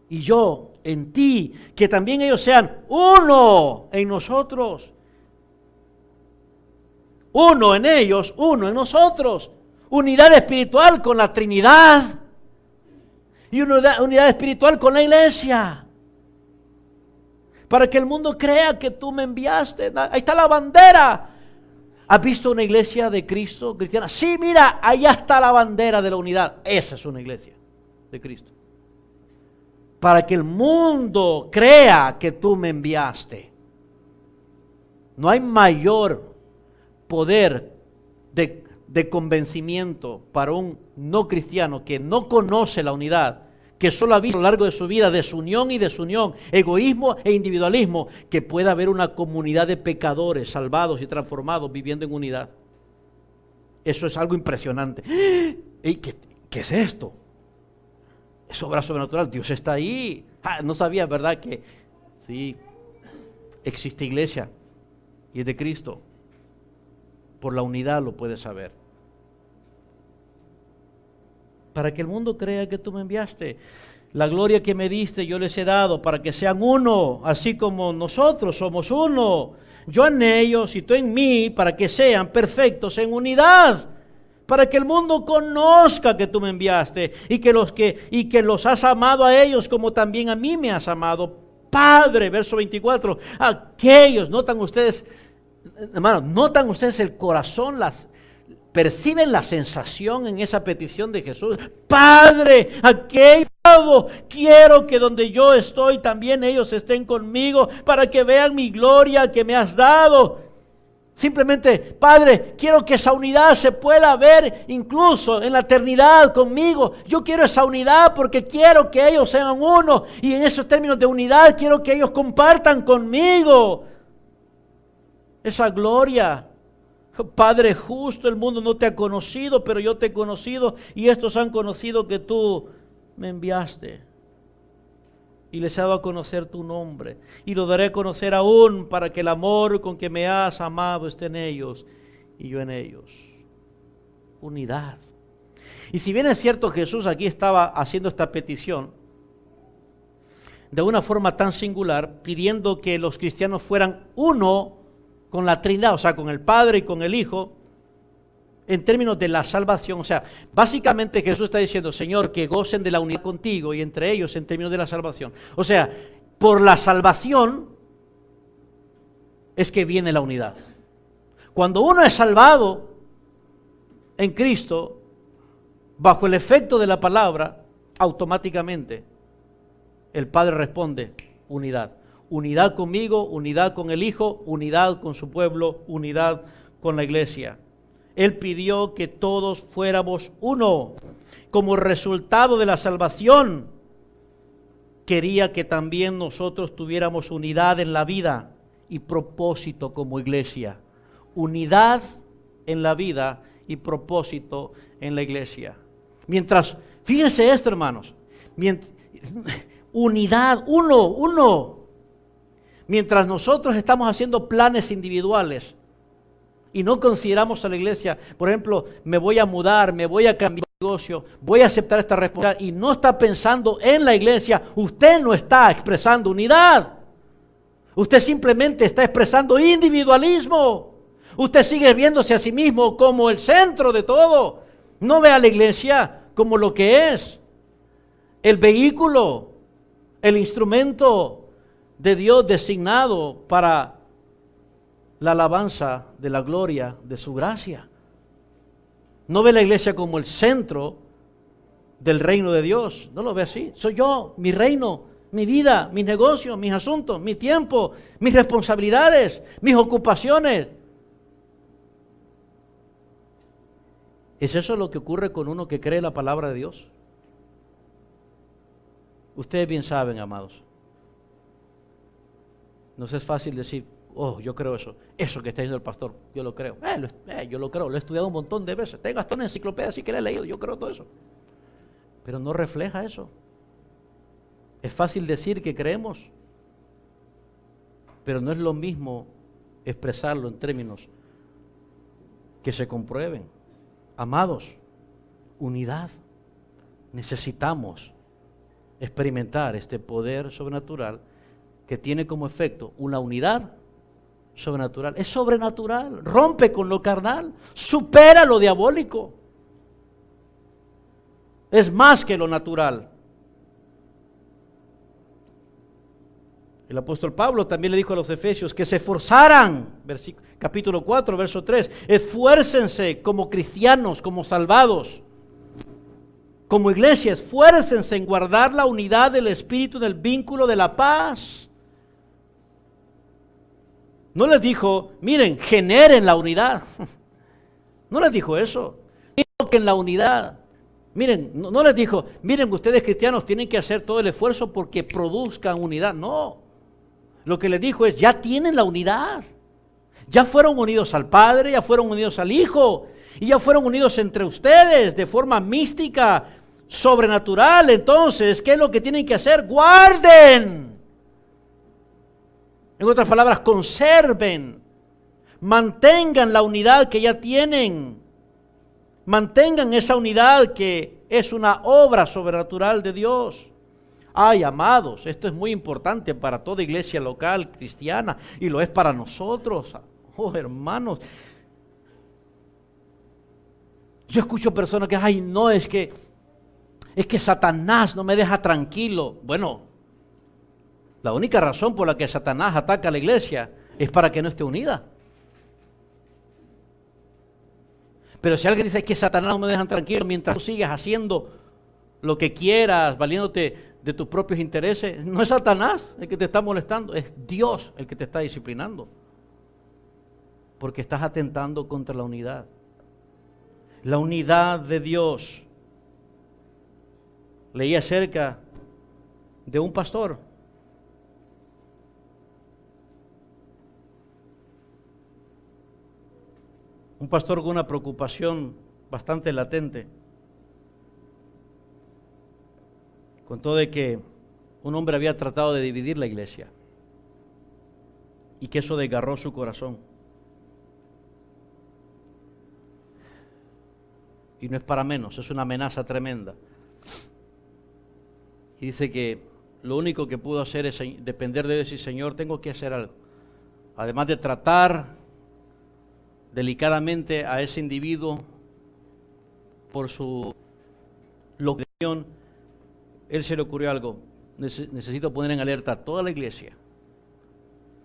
Speaker 1: y yo en ti, que también ellos sean uno en nosotros. Uno en ellos, uno en nosotros. Unidad espiritual con la Trinidad y unidad espiritual con la iglesia. Para que el mundo crea que tú me enviaste. Ahí está la bandera. ¿Has visto una iglesia de Cristo cristiana? Sí, mira, allá está la bandera de la unidad. Esa es una iglesia de Cristo. Para que el mundo crea que tú me enviaste. No hay mayor poder de convencimiento para un no cristiano que no conoce la unidad, que solo ha visto a lo largo de su vida desunión y desunión, egoísmo e individualismo, que pueda haber una comunidad de pecadores salvados y transformados viviendo en unidad. Eso es algo impresionante. ¿Qué es esto? Es obra sobrenatural, Dios está ahí. No sabía, ¿verdad? Que sí, existe iglesia y es de Cristo. Por la unidad lo puedes saber. Para que el mundo crea que tú me enviaste. La gloria que me diste yo les he dado, para que sean uno, así como nosotros somos uno. Yo en ellos y tú en mí, para que sean perfectos en unidad. Para que el mundo conozca que tú me enviaste y que los has amado a ellos como también a mí me has amado. Padre, verso 24, aquellos, notan ustedes, hermanos, notan ustedes el corazón, ¿Perciben la sensación en esa petición de Jesús? Padre, aquí hago, quiero que donde yo estoy también ellos estén conmigo para que vean mi gloria que me has dado. Simplemente, Padre, quiero que esa unidad se pueda ver incluso en la eternidad conmigo. Yo quiero esa unidad porque quiero que ellos sean uno. Y en esos términos de unidad quiero que ellos compartan conmigo esa gloria. Padre justo, el mundo no te ha conocido, pero yo te he conocido y estos han conocido que tú me enviaste. Y les he dado a conocer tu nombre. Y lo daré a conocer aún para que el amor con que me has amado esté en ellos y yo en ellos. Unidad. Y si bien es cierto, Jesús aquí estaba haciendo esta petición de una forma tan singular, pidiendo que los cristianos fueran uno con la Trinidad, o sea, con el Padre y con el Hijo, en términos de la salvación. O sea, básicamente Jesús está diciendo, Señor, que gocen de la unidad contigo y entre ellos en términos de la salvación. O sea, por la salvación es que viene la unidad. Cuando uno es salvado en Cristo, bajo el efecto de la palabra, automáticamente el Padre responde, unidad. Unidad conmigo, unidad con el Hijo, unidad con su pueblo, unidad con la iglesia. Él pidió que todos fuéramos uno. Como resultado de la salvación, quería que también nosotros tuviéramos unidad en la vida y propósito como iglesia. Unidad en la vida y propósito en la iglesia. Mientras, fíjense esto, hermanos, unidad, uno. Mientras nosotros estamos haciendo planes individuales y no consideramos a la iglesia, por ejemplo, me voy a mudar, me voy a cambiar de negocio, voy a aceptar esta responsabilidad y no está pensando en la iglesia, usted no está expresando unidad. Usted simplemente está expresando individualismo. Usted sigue viéndose a sí mismo como el centro de todo. No ve a la iglesia como lo que es. El vehículo, el instrumento de Dios designado para la alabanza de la gloria de su gracia. No ve la iglesia como el centro del reino de Dios. No lo ve así. Soy yo, mi reino, mi vida, mis negocios, mis asuntos, mi tiempo, mis responsabilidades, mis ocupaciones. ¿Es eso lo que ocurre con uno que cree la palabra de Dios? Ustedes bien saben, amados. No es fácil decir, oh, yo creo eso. Eso que está diciendo el pastor, yo lo creo. Yo lo creo, lo he estudiado un montón de veces. Tengo hasta una enciclopedia así que la he leído, yo creo todo eso. Pero no refleja eso. Es fácil decir que creemos, pero no es lo mismo expresarlo en términos que se comprueben. Amados, unidad. Necesitamos experimentar este poder sobrenatural que tiene como efecto una unidad sobrenatural. Es sobrenatural, rompe con lo carnal, supera lo diabólico. Es más que lo natural. El apóstol Pablo también le dijo a los efesios que se esforzaran, capítulo 4, verso 3, esfuércense como cristianos, como salvados, como iglesia, esfuércense en guardar la unidad del Espíritu en el vínculo de la paz. No les dijo, miren, generen la unidad. No les dijo eso. Toquen la unidad. Miren, no les dijo, miren, ustedes cristianos tienen que hacer todo el esfuerzo porque produzcan unidad. No. Lo que les dijo es, ya tienen la unidad. Ya fueron unidos al Padre, ya fueron unidos al Hijo. Y ya fueron unidos entre ustedes de forma mística, sobrenatural. Entonces, ¿qué es lo que tienen que hacer? Guarden. En otras palabras, conserven, mantengan la unidad que ya tienen, mantengan esa unidad que es una obra sobrenatural de Dios. Ay, amados, esto es muy importante para toda iglesia local cristiana y lo es para nosotros. Oh, hermanos, yo escucho personas que, ay, no, es que Satanás no me deja tranquilo. Bueno, la única razón por la que Satanás ataca a la iglesia es para que no esté unida. Pero si alguien dice que Satanás no me dejan tranquilo mientras tú sigas haciendo lo que quieras, valiéndote de tus propios intereses, no es Satanás el que te está molestando, es Dios el que te está disciplinando. Porque estás atentando contra la unidad. La unidad de Dios. Leí acerca de un pastor. Un pastor con una preocupación bastante latente. Contó de que un hombre había tratado de dividir la iglesia y que eso desgarró su corazón. Y no es para menos, es una amenaza tremenda. Y dice que lo único que pudo hacer es depender de Dios y Señor, tengo que hacer algo. Además de tratar delicadamente a ese individuo por su locación, él se le ocurrió algo. Necesito poner en alerta a toda la iglesia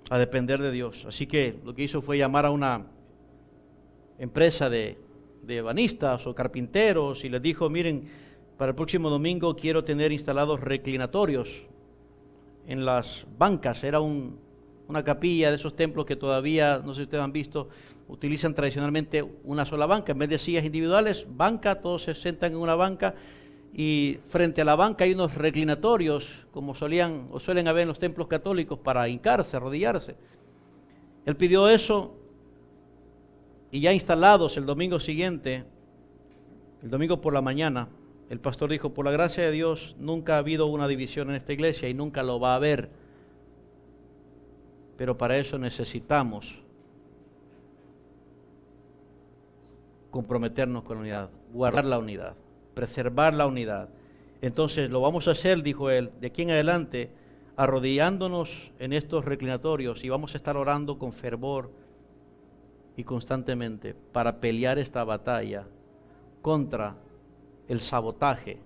Speaker 1: a depender de Dios. Así que lo que hizo fue llamar a una empresa de ebanistas o carpinteros y les dijo, miren, para el próximo domingo quiero tener instalados reclinatorios en las bancas. Era una capilla de esos templos que todavía, no sé si ustedes han visto, utilizan tradicionalmente una sola banca. En vez de sillas individuales, banca, todos se sentan en una banca y frente a la banca hay unos reclinatorios como solían o suelen haber en los templos católicos para hincarse, arrodillarse. Él pidió eso y ya instalados el domingo siguiente, el domingo por la mañana, el pastor dijo, por la gracia de Dios nunca ha habido una división en esta iglesia y nunca lo va a haber. Pero para eso necesitamos comprometernos con la unidad, guardar la unidad, preservar la unidad. Entonces lo vamos a hacer, dijo él, de aquí en adelante, arrodillándonos en estos reclinatorios y vamos a estar orando con fervor y constantemente para pelear esta batalla contra el sabotaje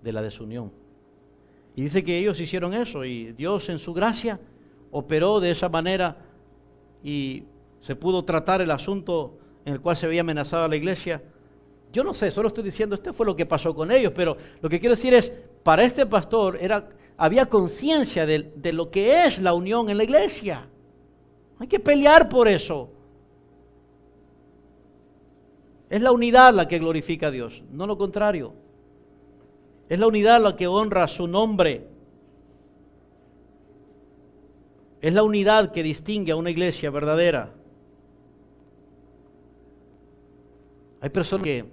Speaker 1: de la desunión. Y dice que ellos hicieron eso y Dios en su gracia operó de esa manera y se pudo tratar el asunto en el cual se había amenazado a la iglesia. Yo no sé, solo estoy diciendo, esto fue lo que pasó con ellos, pero lo que quiero decir es, para este pastor había conciencia de lo que es la unión en la iglesia. Hay que pelear por eso. Es la unidad la que glorifica a Dios, no lo contrario. Es la unidad la que honra su nombre. Es la unidad que distingue a una iglesia verdadera. Hay personas que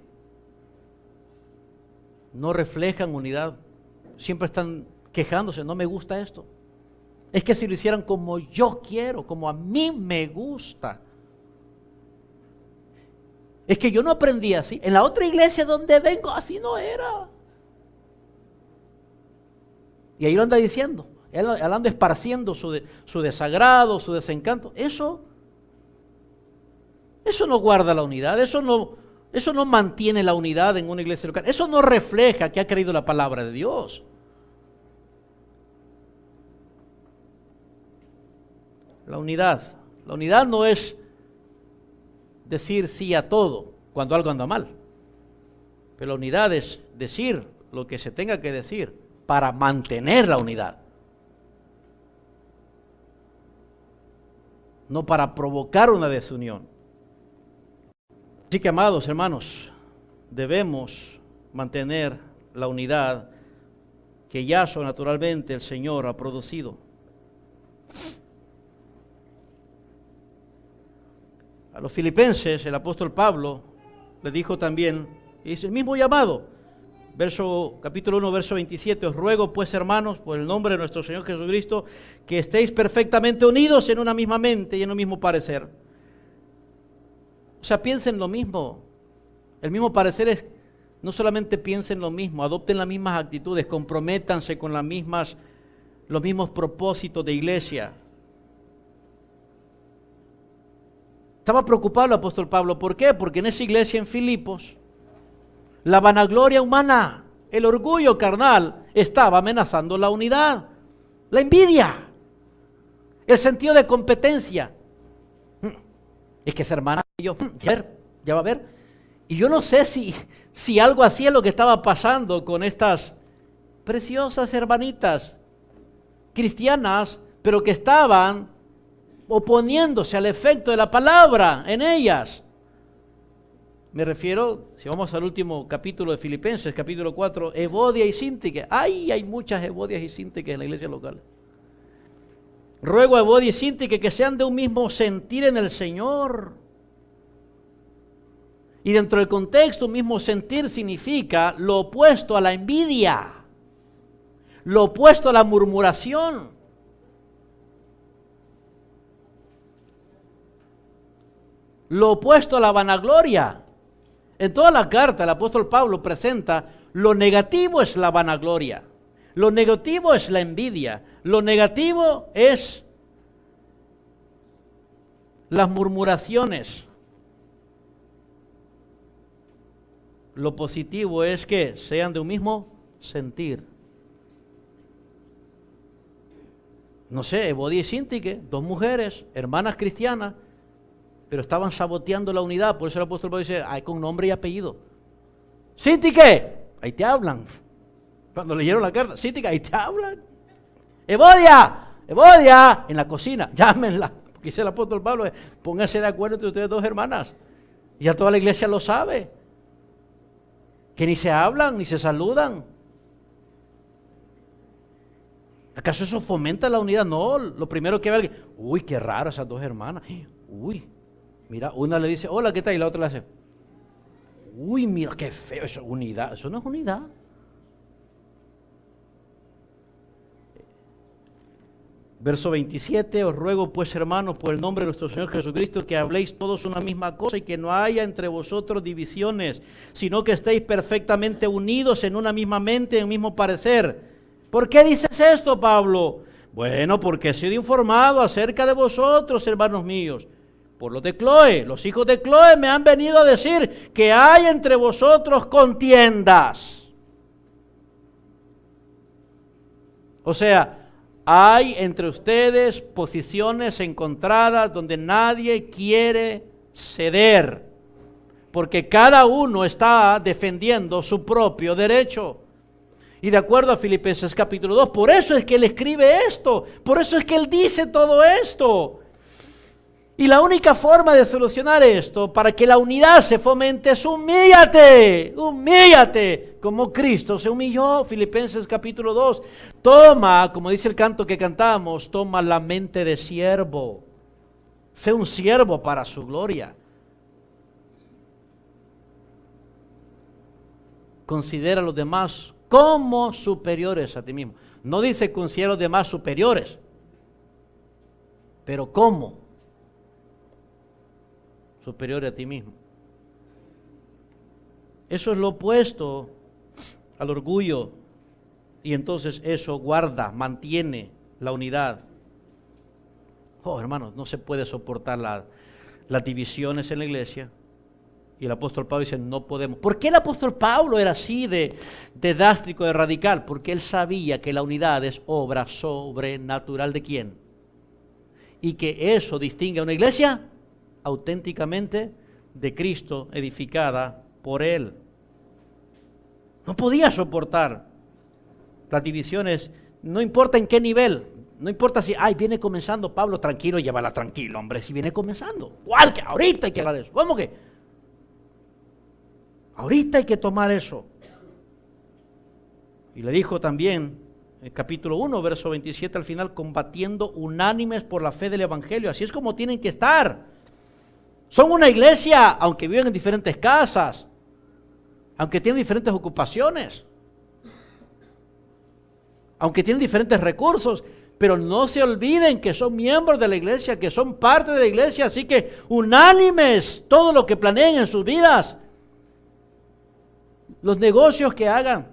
Speaker 1: no reflejan unidad, siempre están quejándose, no me gusta esto. Es que si lo hicieran como yo quiero, como a mí me gusta. Es que yo no aprendí así. En la otra iglesia donde vengo, así no era. Y ahí lo anda diciendo. Él anda esparciendo su desagrado, su desencanto. Eso no guarda la unidad. Eso no mantiene la unidad en una iglesia local. Eso no refleja que ha creído la palabra de Dios. La unidad no es decir sí a todo cuando algo anda mal. Pero la unidad es decir lo que se tenga que decir para mantener la unidad. No para provocar una desunión. Así que, amados hermanos, debemos mantener la unidad que ya sobrenaturalmente el Señor ha producido. A los filipenses, el apóstol Pablo le dijo también, y dice el mismo llamado, capítulo 1, verso 27, os ruego pues, hermanos, por el nombre de nuestro Señor Jesucristo, que estéis perfectamente unidos en una misma mente y en un mismo parecer. O sea, piensen lo mismo. El mismo parecer es, no solamente piensen lo mismo, adopten las mismas actitudes, comprométanse con los mismos propósitos de iglesia. Estaba preocupado el apóstol Pablo. ¿Por qué? Porque en esa iglesia en Filipos, la vanagloria humana, el orgullo carnal, estaba amenazando la unidad, la envidia, el sentido de competencia. Es que esa hermana y yo, Ya va a ver. Y yo no sé si algo así es lo que estaba pasando con estas preciosas hermanitas cristianas, pero que estaban oponiéndose al efecto de la palabra en ellas. Me refiero, si vamos al último capítulo de Filipenses, capítulo 4, Evodia y Síntique. ¡Ay! Hay muchas Evodias y Síntiques en la iglesia local. Ruego a Evodia y Síntique que sean de un mismo sentir en el Señor. Y dentro del contexto, un mismo sentir significa lo opuesto a la envidia, lo opuesto a la murmuración. Lo opuesto a la vanagloria. En toda la carta el apóstol Pablo presenta lo negativo es la vanagloria, lo negativo es la envidia, lo negativo es las murmuraciones. Lo positivo es que sean de un mismo sentir. No sé, Evodia y Síntique, dos mujeres, hermanas cristianas, pero estaban saboteando la unidad. Por eso el apóstol Pablo dice, ay, con nombre y apellido. Síntique, ahí te hablan. Cuando leyeron la carta, Síntique, ahí te hablan. Evodia, en la cocina, llámenla. Porque dice el apóstol Pablo, pónganse de acuerdo entre ustedes dos hermanas. Y ya toda la iglesia lo sabe. Que ni se hablan, ni se saludan. ¿Acaso eso fomenta la unidad? No, lo primero que ve alguien, uy, qué raro esas dos hermanas. Uy, mira, una le dice, hola, ¿qué tal? Y la otra le hace, uy, mira, qué feo, eso es unidad. Eso no es unidad. Verso 27, os ruego pues, hermanos, por el nombre de nuestro Señor Jesucristo, que habléis todos una misma cosa y que no haya entre vosotros divisiones, sino que estéis perfectamente unidos en una misma mente, en un mismo parecer. ¿Por qué dices esto, Pablo? Bueno, porque he sido informado acerca de vosotros, hermanos míos, por los de Cloé. Los hijos de Cloé me han venido a decir que hay entre vosotros contiendas. O sea, hay entre ustedes posiciones encontradas donde nadie quiere ceder, porque cada uno está defendiendo su propio derecho. Y de acuerdo a Filipenses capítulo 2, por eso es que él escribe esto, por eso es que él dice todo esto. Y la única forma de solucionar esto, para que la unidad se fomente, es humíllate, como Cristo se humilló. Filipenses capítulo 2, toma, como dice el canto que cantamos, toma la mente de siervo, sé un siervo para su gloria. Considera a los demás como superiores a ti mismo. No dice considera a los demás superiores, pero ¿cómo? Superior a ti mismo. Eso es lo opuesto al orgullo, y entonces eso guarda, mantiene la unidad. Oh, hermanos, no se puede soportar las divisiones en la iglesia. Y el apóstol Pablo dice, no podemos. ¿Por qué el apóstol Pablo era así de drástico, de radical? Porque él sabía que la unidad es obra sobrenatural de ¿quién? Y que eso distingue a una iglesia auténticamente de Cristo, edificada por él. No podía soportar las divisiones, no importa en qué nivel, no importa si, ay, viene comenzando Pablo, tranquilo, llévala tranquilo, hombre, si viene comenzando, ¿cuál? Que ahorita hay que hablar de eso, ¿cómo que? Ahorita hay que tomar eso. Y le dijo también, en capítulo 1, verso 27 al final, combatiendo unánimes por la fe del evangelio, así es como tienen que estar. Son una iglesia, aunque viven en diferentes casas, aunque tienen diferentes ocupaciones, aunque tienen diferentes recursos, pero no se olviden que son miembros de la iglesia, que son parte de la iglesia, así que unánimes todo lo que planeen en sus vidas, los negocios que hagan,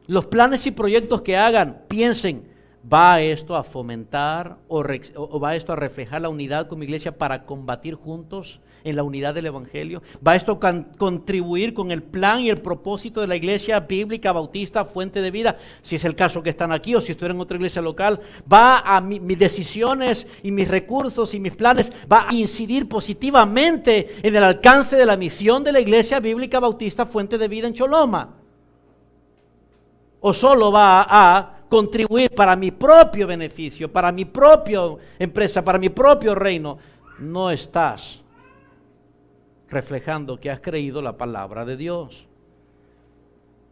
Speaker 1: los planes y proyectos que hagan, piensen, ¿Va esto a fomentar o va esto a reflejar la unidad como iglesia para combatir juntos en la unidad del Evangelio? ¿Va esto a contribuir con el plan y el propósito de la iglesia bíblica bautista Fuente de Vida? Si es el caso que están aquí o si estuvieran en otra iglesia local, ¿va a mis decisiones y mis recursos y mis planes, va a incidir positivamente en el alcance de la misión de la iglesia bíblica bautista Fuente de Vida en Choloma? ¿O solo va a contribuir para mi propio beneficio, para mi propia empresa, para mi propio reino? No estás reflejando que has creído la palabra de Dios.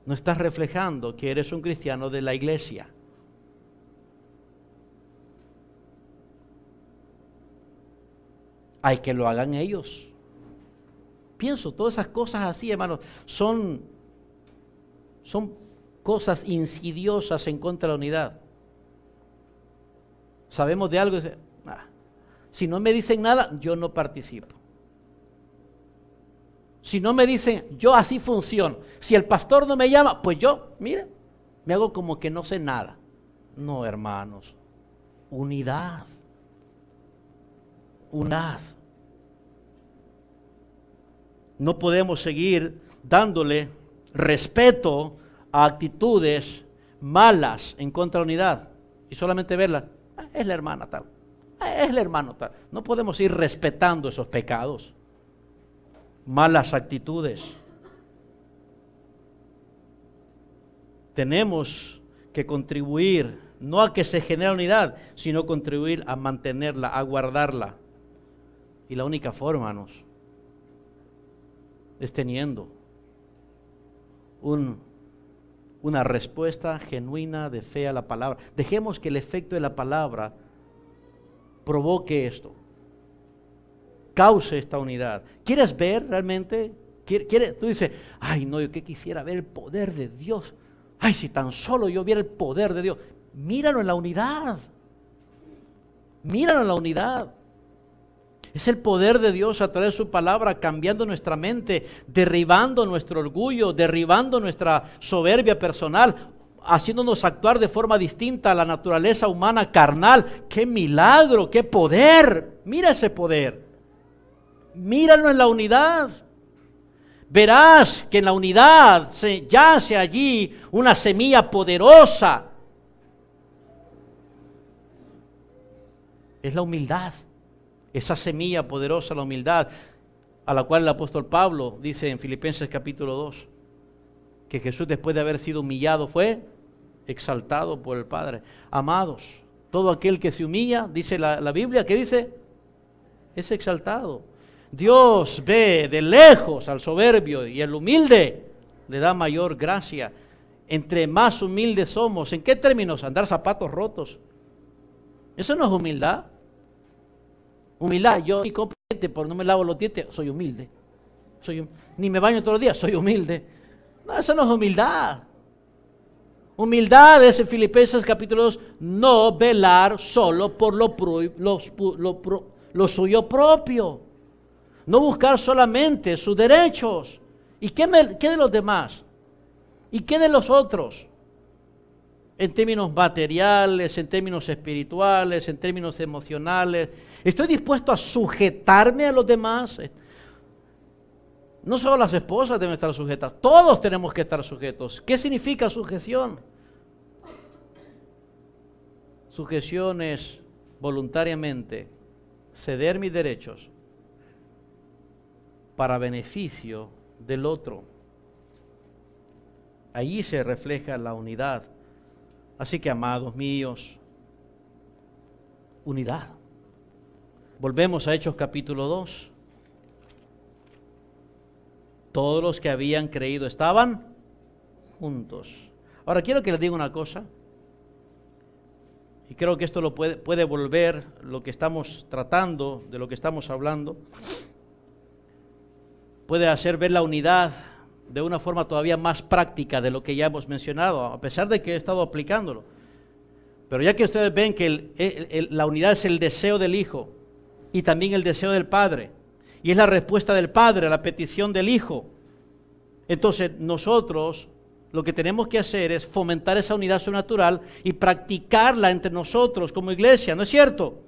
Speaker 1: No estás reflejando que eres un cristiano de la iglesia. Hay que lo hagan ellos. Pienso, todas esas cosas así, hermanos, son cosas insidiosas en contra de la unidad. Sabemos de algo, si no me dicen nada, yo no participo. Si no me dicen, yo así funciono. Si el pastor no me llama, pues yo, mire, me hago como que no sé nada. No, hermanos, unidad. Unidad. No podemos seguir dándole respeto a actitudes malas en contra de la unidad y solamente verla, es la hermana tal, es el hermano tal. No podemos ir respetando esos pecados, malas actitudes. Tenemos que contribuir, no a que se genere unidad, sino contribuir a mantenerla, a guardarla. Y la única forma, hermanos, es teniendo una respuesta genuina de fe a la palabra. Dejemos que el efecto de la palabra provoque esto, cause esta unidad. ¿Quieres ver realmente? Tú dices, ay no, yo que quisiera ver el poder de Dios. Ay, si tan solo yo viera el poder de Dios. Míralo en la unidad. Míralo en la unidad. Es el poder de Dios a través de su palabra cambiando nuestra mente, derribando nuestro orgullo, derribando nuestra soberbia personal, haciéndonos actuar de forma distinta a la naturaleza humana carnal. ¡Qué milagro! ¡Qué poder! Mira ese poder. Míralo en la unidad. Verás que en la unidad yace allí una semilla poderosa. Es la humildad. Esa semilla poderosa, la humildad, a la cual el apóstol Pablo dice en Filipenses capítulo 2, que Jesús después de haber sido humillado fue exaltado por el Padre. Amados, todo aquel que se humilla, dice la Biblia, ¿qué dice? Es exaltado. Dios ve de lejos al soberbio y al humilde le da mayor gracia. Entre más humildes somos, ¿en qué términos? Andar zapatos rotos. Eso no es humildad. Humildad, yo ni compro dientes, por no me lavo los dientes, soy humilde. Ni me baño todos los días, soy humilde. No, eso no es humildad. Humildad es en Filipenses capítulo 2, no velar solo por lo suyo propio. No buscar solamente sus derechos. ¿Y qué de los demás? ¿Y qué de los otros? En términos materiales, en términos espirituales, en términos emocionales. ¿Estoy dispuesto a sujetarme a los demás? No solo las esposas deben estar sujetas, todos tenemos que estar sujetos. ¿Qué significa sujeción? Sujeción es voluntariamente ceder mis derechos para beneficio del otro. Allí se refleja la unidad. Así que, amados míos, unidad. Volvemos a Hechos capítulo 2. Todos los que habían creído estaban juntos. Ahora quiero que les diga una cosa. Y creo que esto lo puede volver lo que estamos tratando, de lo que estamos hablando. Puede hacer ver la unidad de una forma todavía más práctica de lo que ya hemos mencionado, a pesar de que he estado aplicándolo. Pero ya que ustedes ven que la unidad es el deseo del Hijo y también el deseo del Padre, y es la respuesta del Padre a la petición del Hijo, entonces nosotros, lo que tenemos que hacer es fomentar esa unidad sobrenatural y practicarla entre nosotros como iglesia, ¿no es cierto?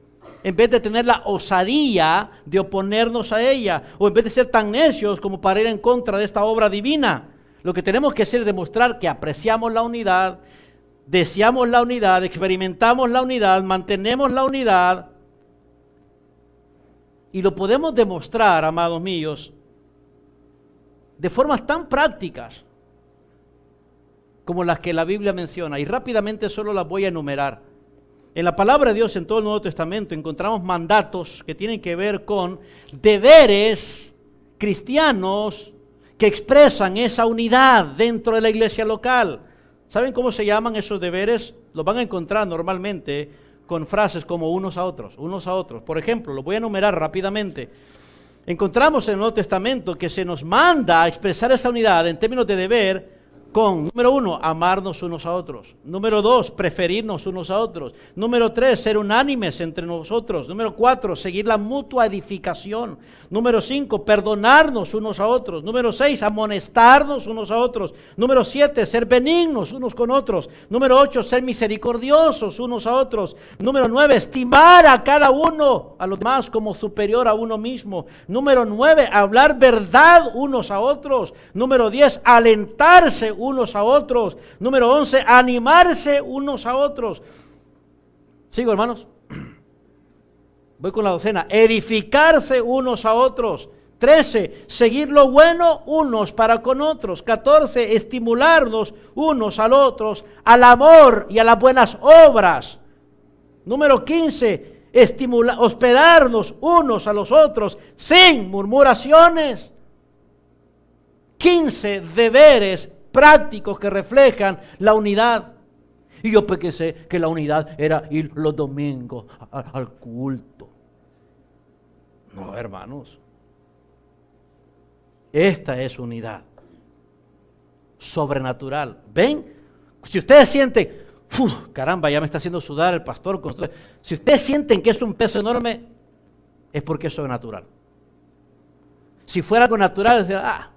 Speaker 1: En vez de tener la osadía de oponernos a ella, o en vez de ser tan necios como para ir en contra de esta obra divina. Lo que tenemos que hacer es demostrar que apreciamos la unidad, deseamos la unidad, experimentamos la unidad, mantenemos la unidad. Y lo podemos demostrar, amados míos, de formas tan prácticas como las que la Biblia menciona. Y rápidamente solo las voy a enumerar. En la palabra de Dios, en todo el Nuevo Testamento, encontramos mandatos que tienen que ver con deberes cristianos que expresan esa unidad dentro de la iglesia local. ¿Saben cómo se llaman esos deberes? Los van a encontrar normalmente con frases como unos a otros, unos a otros. Por ejemplo, los voy a enumerar rápidamente. Encontramos en el Nuevo Testamento que se nos manda a expresar esa unidad en términos de deber con, número 1, amarnos unos a otros. Número 2, preferirnos unos a otros. Número 3, ser unánimes entre nosotros. Número 4, seguir la mutua edificación. Número 5, perdonarnos unos a otros. Número 6, amonestarnos unos a otros. Número 7, ser benignos unos con otros. Número 8, ser misericordiosos unos a otros. Número 9, estimar a cada uno, a los demás como superior a uno mismo. Número 9, hablar verdad unos a otros. Número 10, alentarse unos a otros. Número 11, animarse unos a otros. ¿Sigo, hermanos? Voy con la docena. Edificarse unos a otros. 13, seguir lo bueno unos para con otros. 14, estimularnos unos a los otros al amor y a las buenas obras. Número 15, hospedarnos unos a los otros sin murmuraciones. 15 deberes prácticos que reflejan la unidad. Y yo pensé que la unidad era ir los domingos al culto. No, hermanos. Esta es unidad sobrenatural. ¿Ven? Si ustedes sienten, caramba, ya me está haciendo sudar el pastor. Si ustedes sienten que es un peso enorme, es porque es sobrenatural. Si fuera algo natural,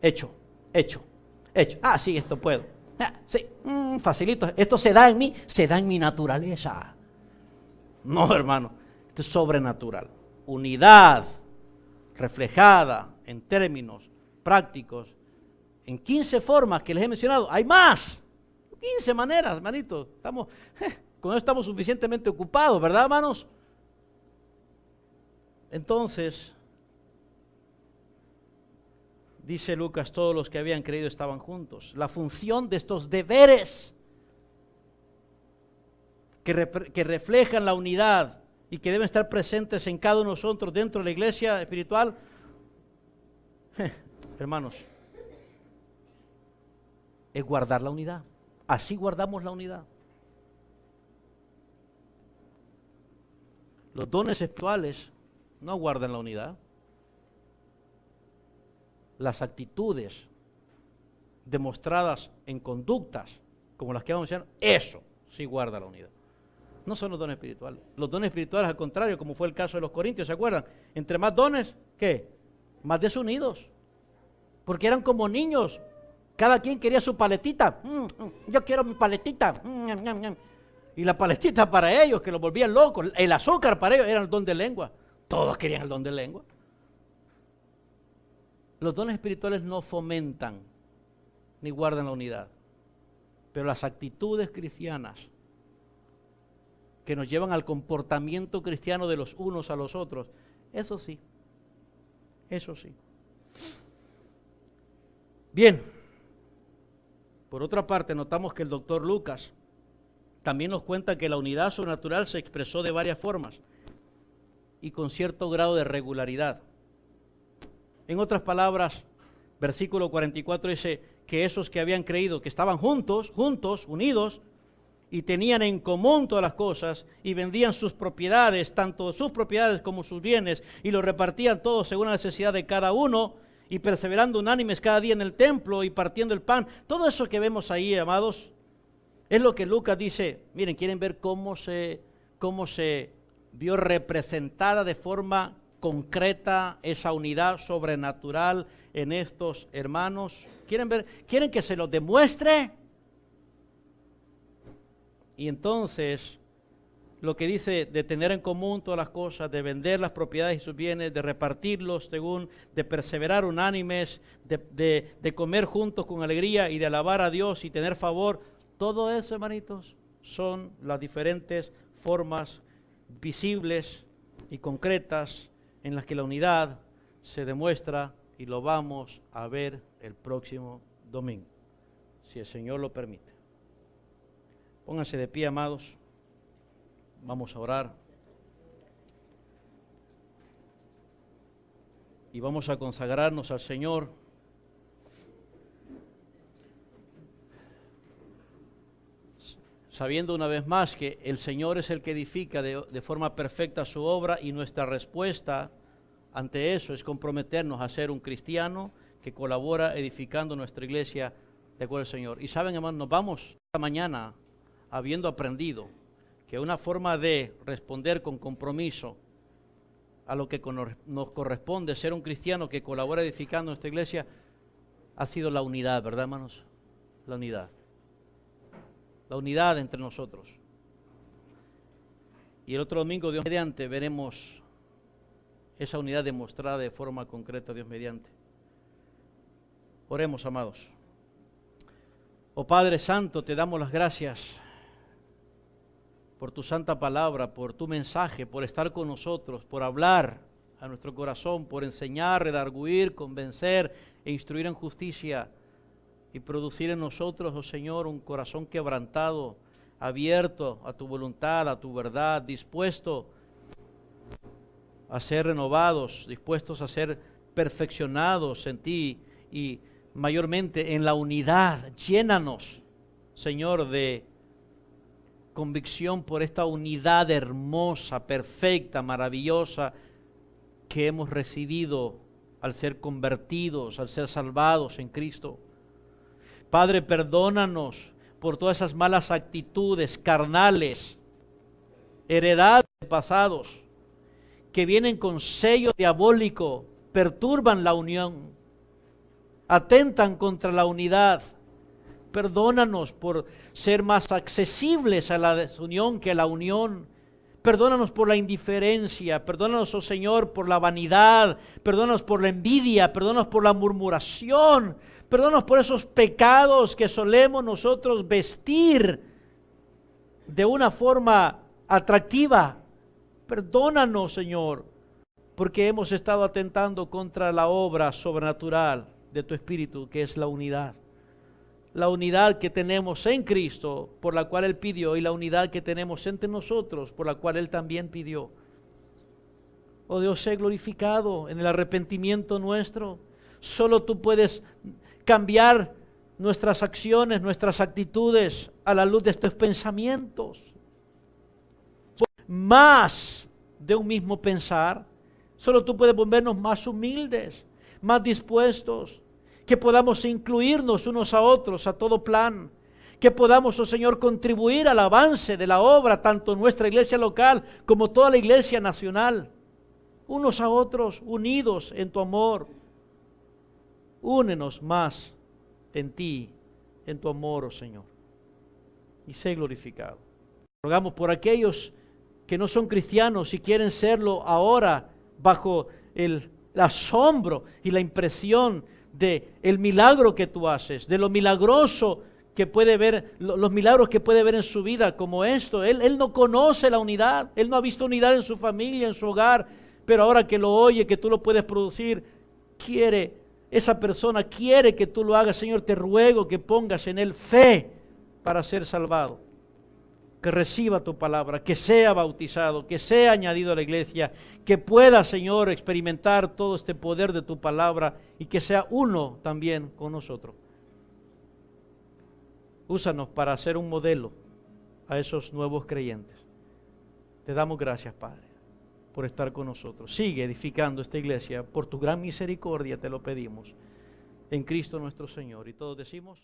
Speaker 1: hecho. Ah, sí, esto puedo. Sí, facilito. Esto se da en mí, se da en mi naturaleza. No, hermano, esto es sobrenatural. Unidad reflejada en términos prácticos, en 15 formas que les he mencionado. Hay más, 15 maneras, hermanito. Con eso estamos suficientemente ocupados, ¿verdad, hermanos? Entonces, dice Lucas, todos los que habían creído estaban juntos. La función de estos deberes que reflejan la unidad y que deben estar presentes en cada uno de nosotros dentro de la iglesia espiritual, hermanos, es guardar la unidad. Así guardamos la unidad. Los dones espirituales no guardan la unidad. Las actitudes demostradas en conductas como las que vamos a mencionar, eso sí guarda la unidad. No son los dones espirituales. Los dones espirituales, al contrario, como fue el caso de los corintios, ¿se acuerdan? Entre más dones, ¿qué? Más desunidos. Porque eran como niños. Cada quien quería su paletita. Yo quiero mi paletita. Y la paletita para ellos, que los volvían locos. El azúcar para ellos era el don de lengua. Todos querían el don de lengua. Los dones espirituales no fomentan ni guardan la unidad. Pero las actitudes cristianas que nos llevan al comportamiento cristiano de los unos a los otros, eso sí. Eso sí. Bien. Por otra parte, notamos que el doctor Lucas también nos cuenta que la unidad sobrenatural se expresó de varias formas y con cierto grado de regularidad. En otras palabras, versículo 44 dice que esos que habían creído, que estaban juntos, unidos, y tenían en común todas las cosas, y vendían sus propiedades, tanto sus propiedades como sus bienes, y los repartían todos según la necesidad de cada uno, y perseverando unánimes cada día en el templo, y partiendo el pan. Todo eso que vemos ahí, amados, es lo que Lucas dice. Miren, ¿quieren ver cómo se vio representada de forma concreta, esa unidad sobrenatural en estos hermanos? ¿Quieren que se los demuestre? Y entonces, lo que dice de tener en común todas las cosas, de vender las propiedades y sus bienes, de repartirlos de perseverar unánimes, de comer juntos con alegría y de alabar a Dios y tener favor, todo eso, hermanitos, son las diferentes formas visibles y concretas en las que la unidad se demuestra, y lo vamos a ver el próximo domingo, si el Señor lo permite. Pónganse de pie, amados. Vamos a orar. Y vamos a consagrarnos al Señor. Sabiendo una vez más que el Señor es el que edifica de forma perfecta su obra, y nuestra respuesta ante eso es comprometernos a ser un cristiano que colabora edificando nuestra iglesia de acuerdo al Señor. Y saben, hermanos, nos vamos esta mañana habiendo aprendido que una forma de responder con compromiso a lo que nos corresponde ser un cristiano que colabora edificando nuestra iglesia ha sido la unidad, ¿verdad, hermanos? La unidad. La unidad entre nosotros. Y el otro domingo, Dios mediante, veremos esa unidad demostrada de forma concreta, Dios mediante. Oremos, amados. Oh Padre Santo, te damos las gracias por tu santa palabra, por tu mensaje, por estar con nosotros, por hablar a nuestro corazón, por enseñar, redarguir, convencer e instruir en justicia, y producir en nosotros, oh Señor, un corazón quebrantado, abierto a tu voluntad, a tu verdad, dispuesto a ser renovados, dispuestos a ser perfeccionados en ti y mayormente en la unidad. Llénanos, Señor, de convicción por esta unidad hermosa, perfecta, maravillosa que hemos recibido al ser convertidos, al ser salvados en Cristo. Padre, perdónanos por todas esas malas actitudes carnales, heredadas de pasados, que vienen con sello diabólico, perturban la unión, atentan contra la unidad. Perdónanos por ser más accesibles a la desunión que a la unión. Perdónanos por la indiferencia. Perdónanos, oh Señor, por la vanidad. Perdónanos por la envidia. Perdónanos por la murmuración. Perdónanos por esos pecados que solemos nosotros vestir de una forma atractiva. Perdónanos, Señor, porque hemos estado atentando contra la obra sobrenatural de tu Espíritu, que es la unidad. La unidad que tenemos en Cristo, por la cual Él pidió, y la unidad que tenemos entre nosotros, por la cual Él también pidió. Oh Dios, sé glorificado en el arrepentimiento nuestro. Solo tú puedes cambiar nuestras acciones, nuestras actitudes a la luz de estos pensamientos. Más de un mismo pensar. Solo tú puedes volvernos más humildes, más dispuestos, que podamos incluirnos unos a otros a todo plan, que podamos, oh Señor, contribuir al avance de la obra, tanto nuestra iglesia local como toda la iglesia nacional, unos a otros, unidos en tu amor. Únenos más en ti, en tu amor, oh Señor, y sé glorificado. Rogamos por aquellos que no son cristianos y quieren serlo ahora, bajo el asombro y la impresión de el milagro que tú haces, de lo milagroso que puede ver, los milagros que puede ver en su vida, como esto. Él no conoce la unidad, él no ha visto unidad en su familia, en su hogar, pero ahora que lo oye, que tú lo puedes producir, esa persona quiere que tú lo hagas. Señor, te ruego que pongas en él fe para ser salvado, que reciba tu palabra, que sea bautizado, que sea añadido a la iglesia, que pueda, Señor, experimentar todo este poder de tu palabra y que sea uno también con nosotros. Úsanos para hacer un modelo a esos nuevos creyentes. Te damos gracias, Padre, por estar con nosotros. Sigue edificando esta iglesia, por tu gran misericordia te lo pedimos, en Cristo nuestro Señor. Y todos decimos...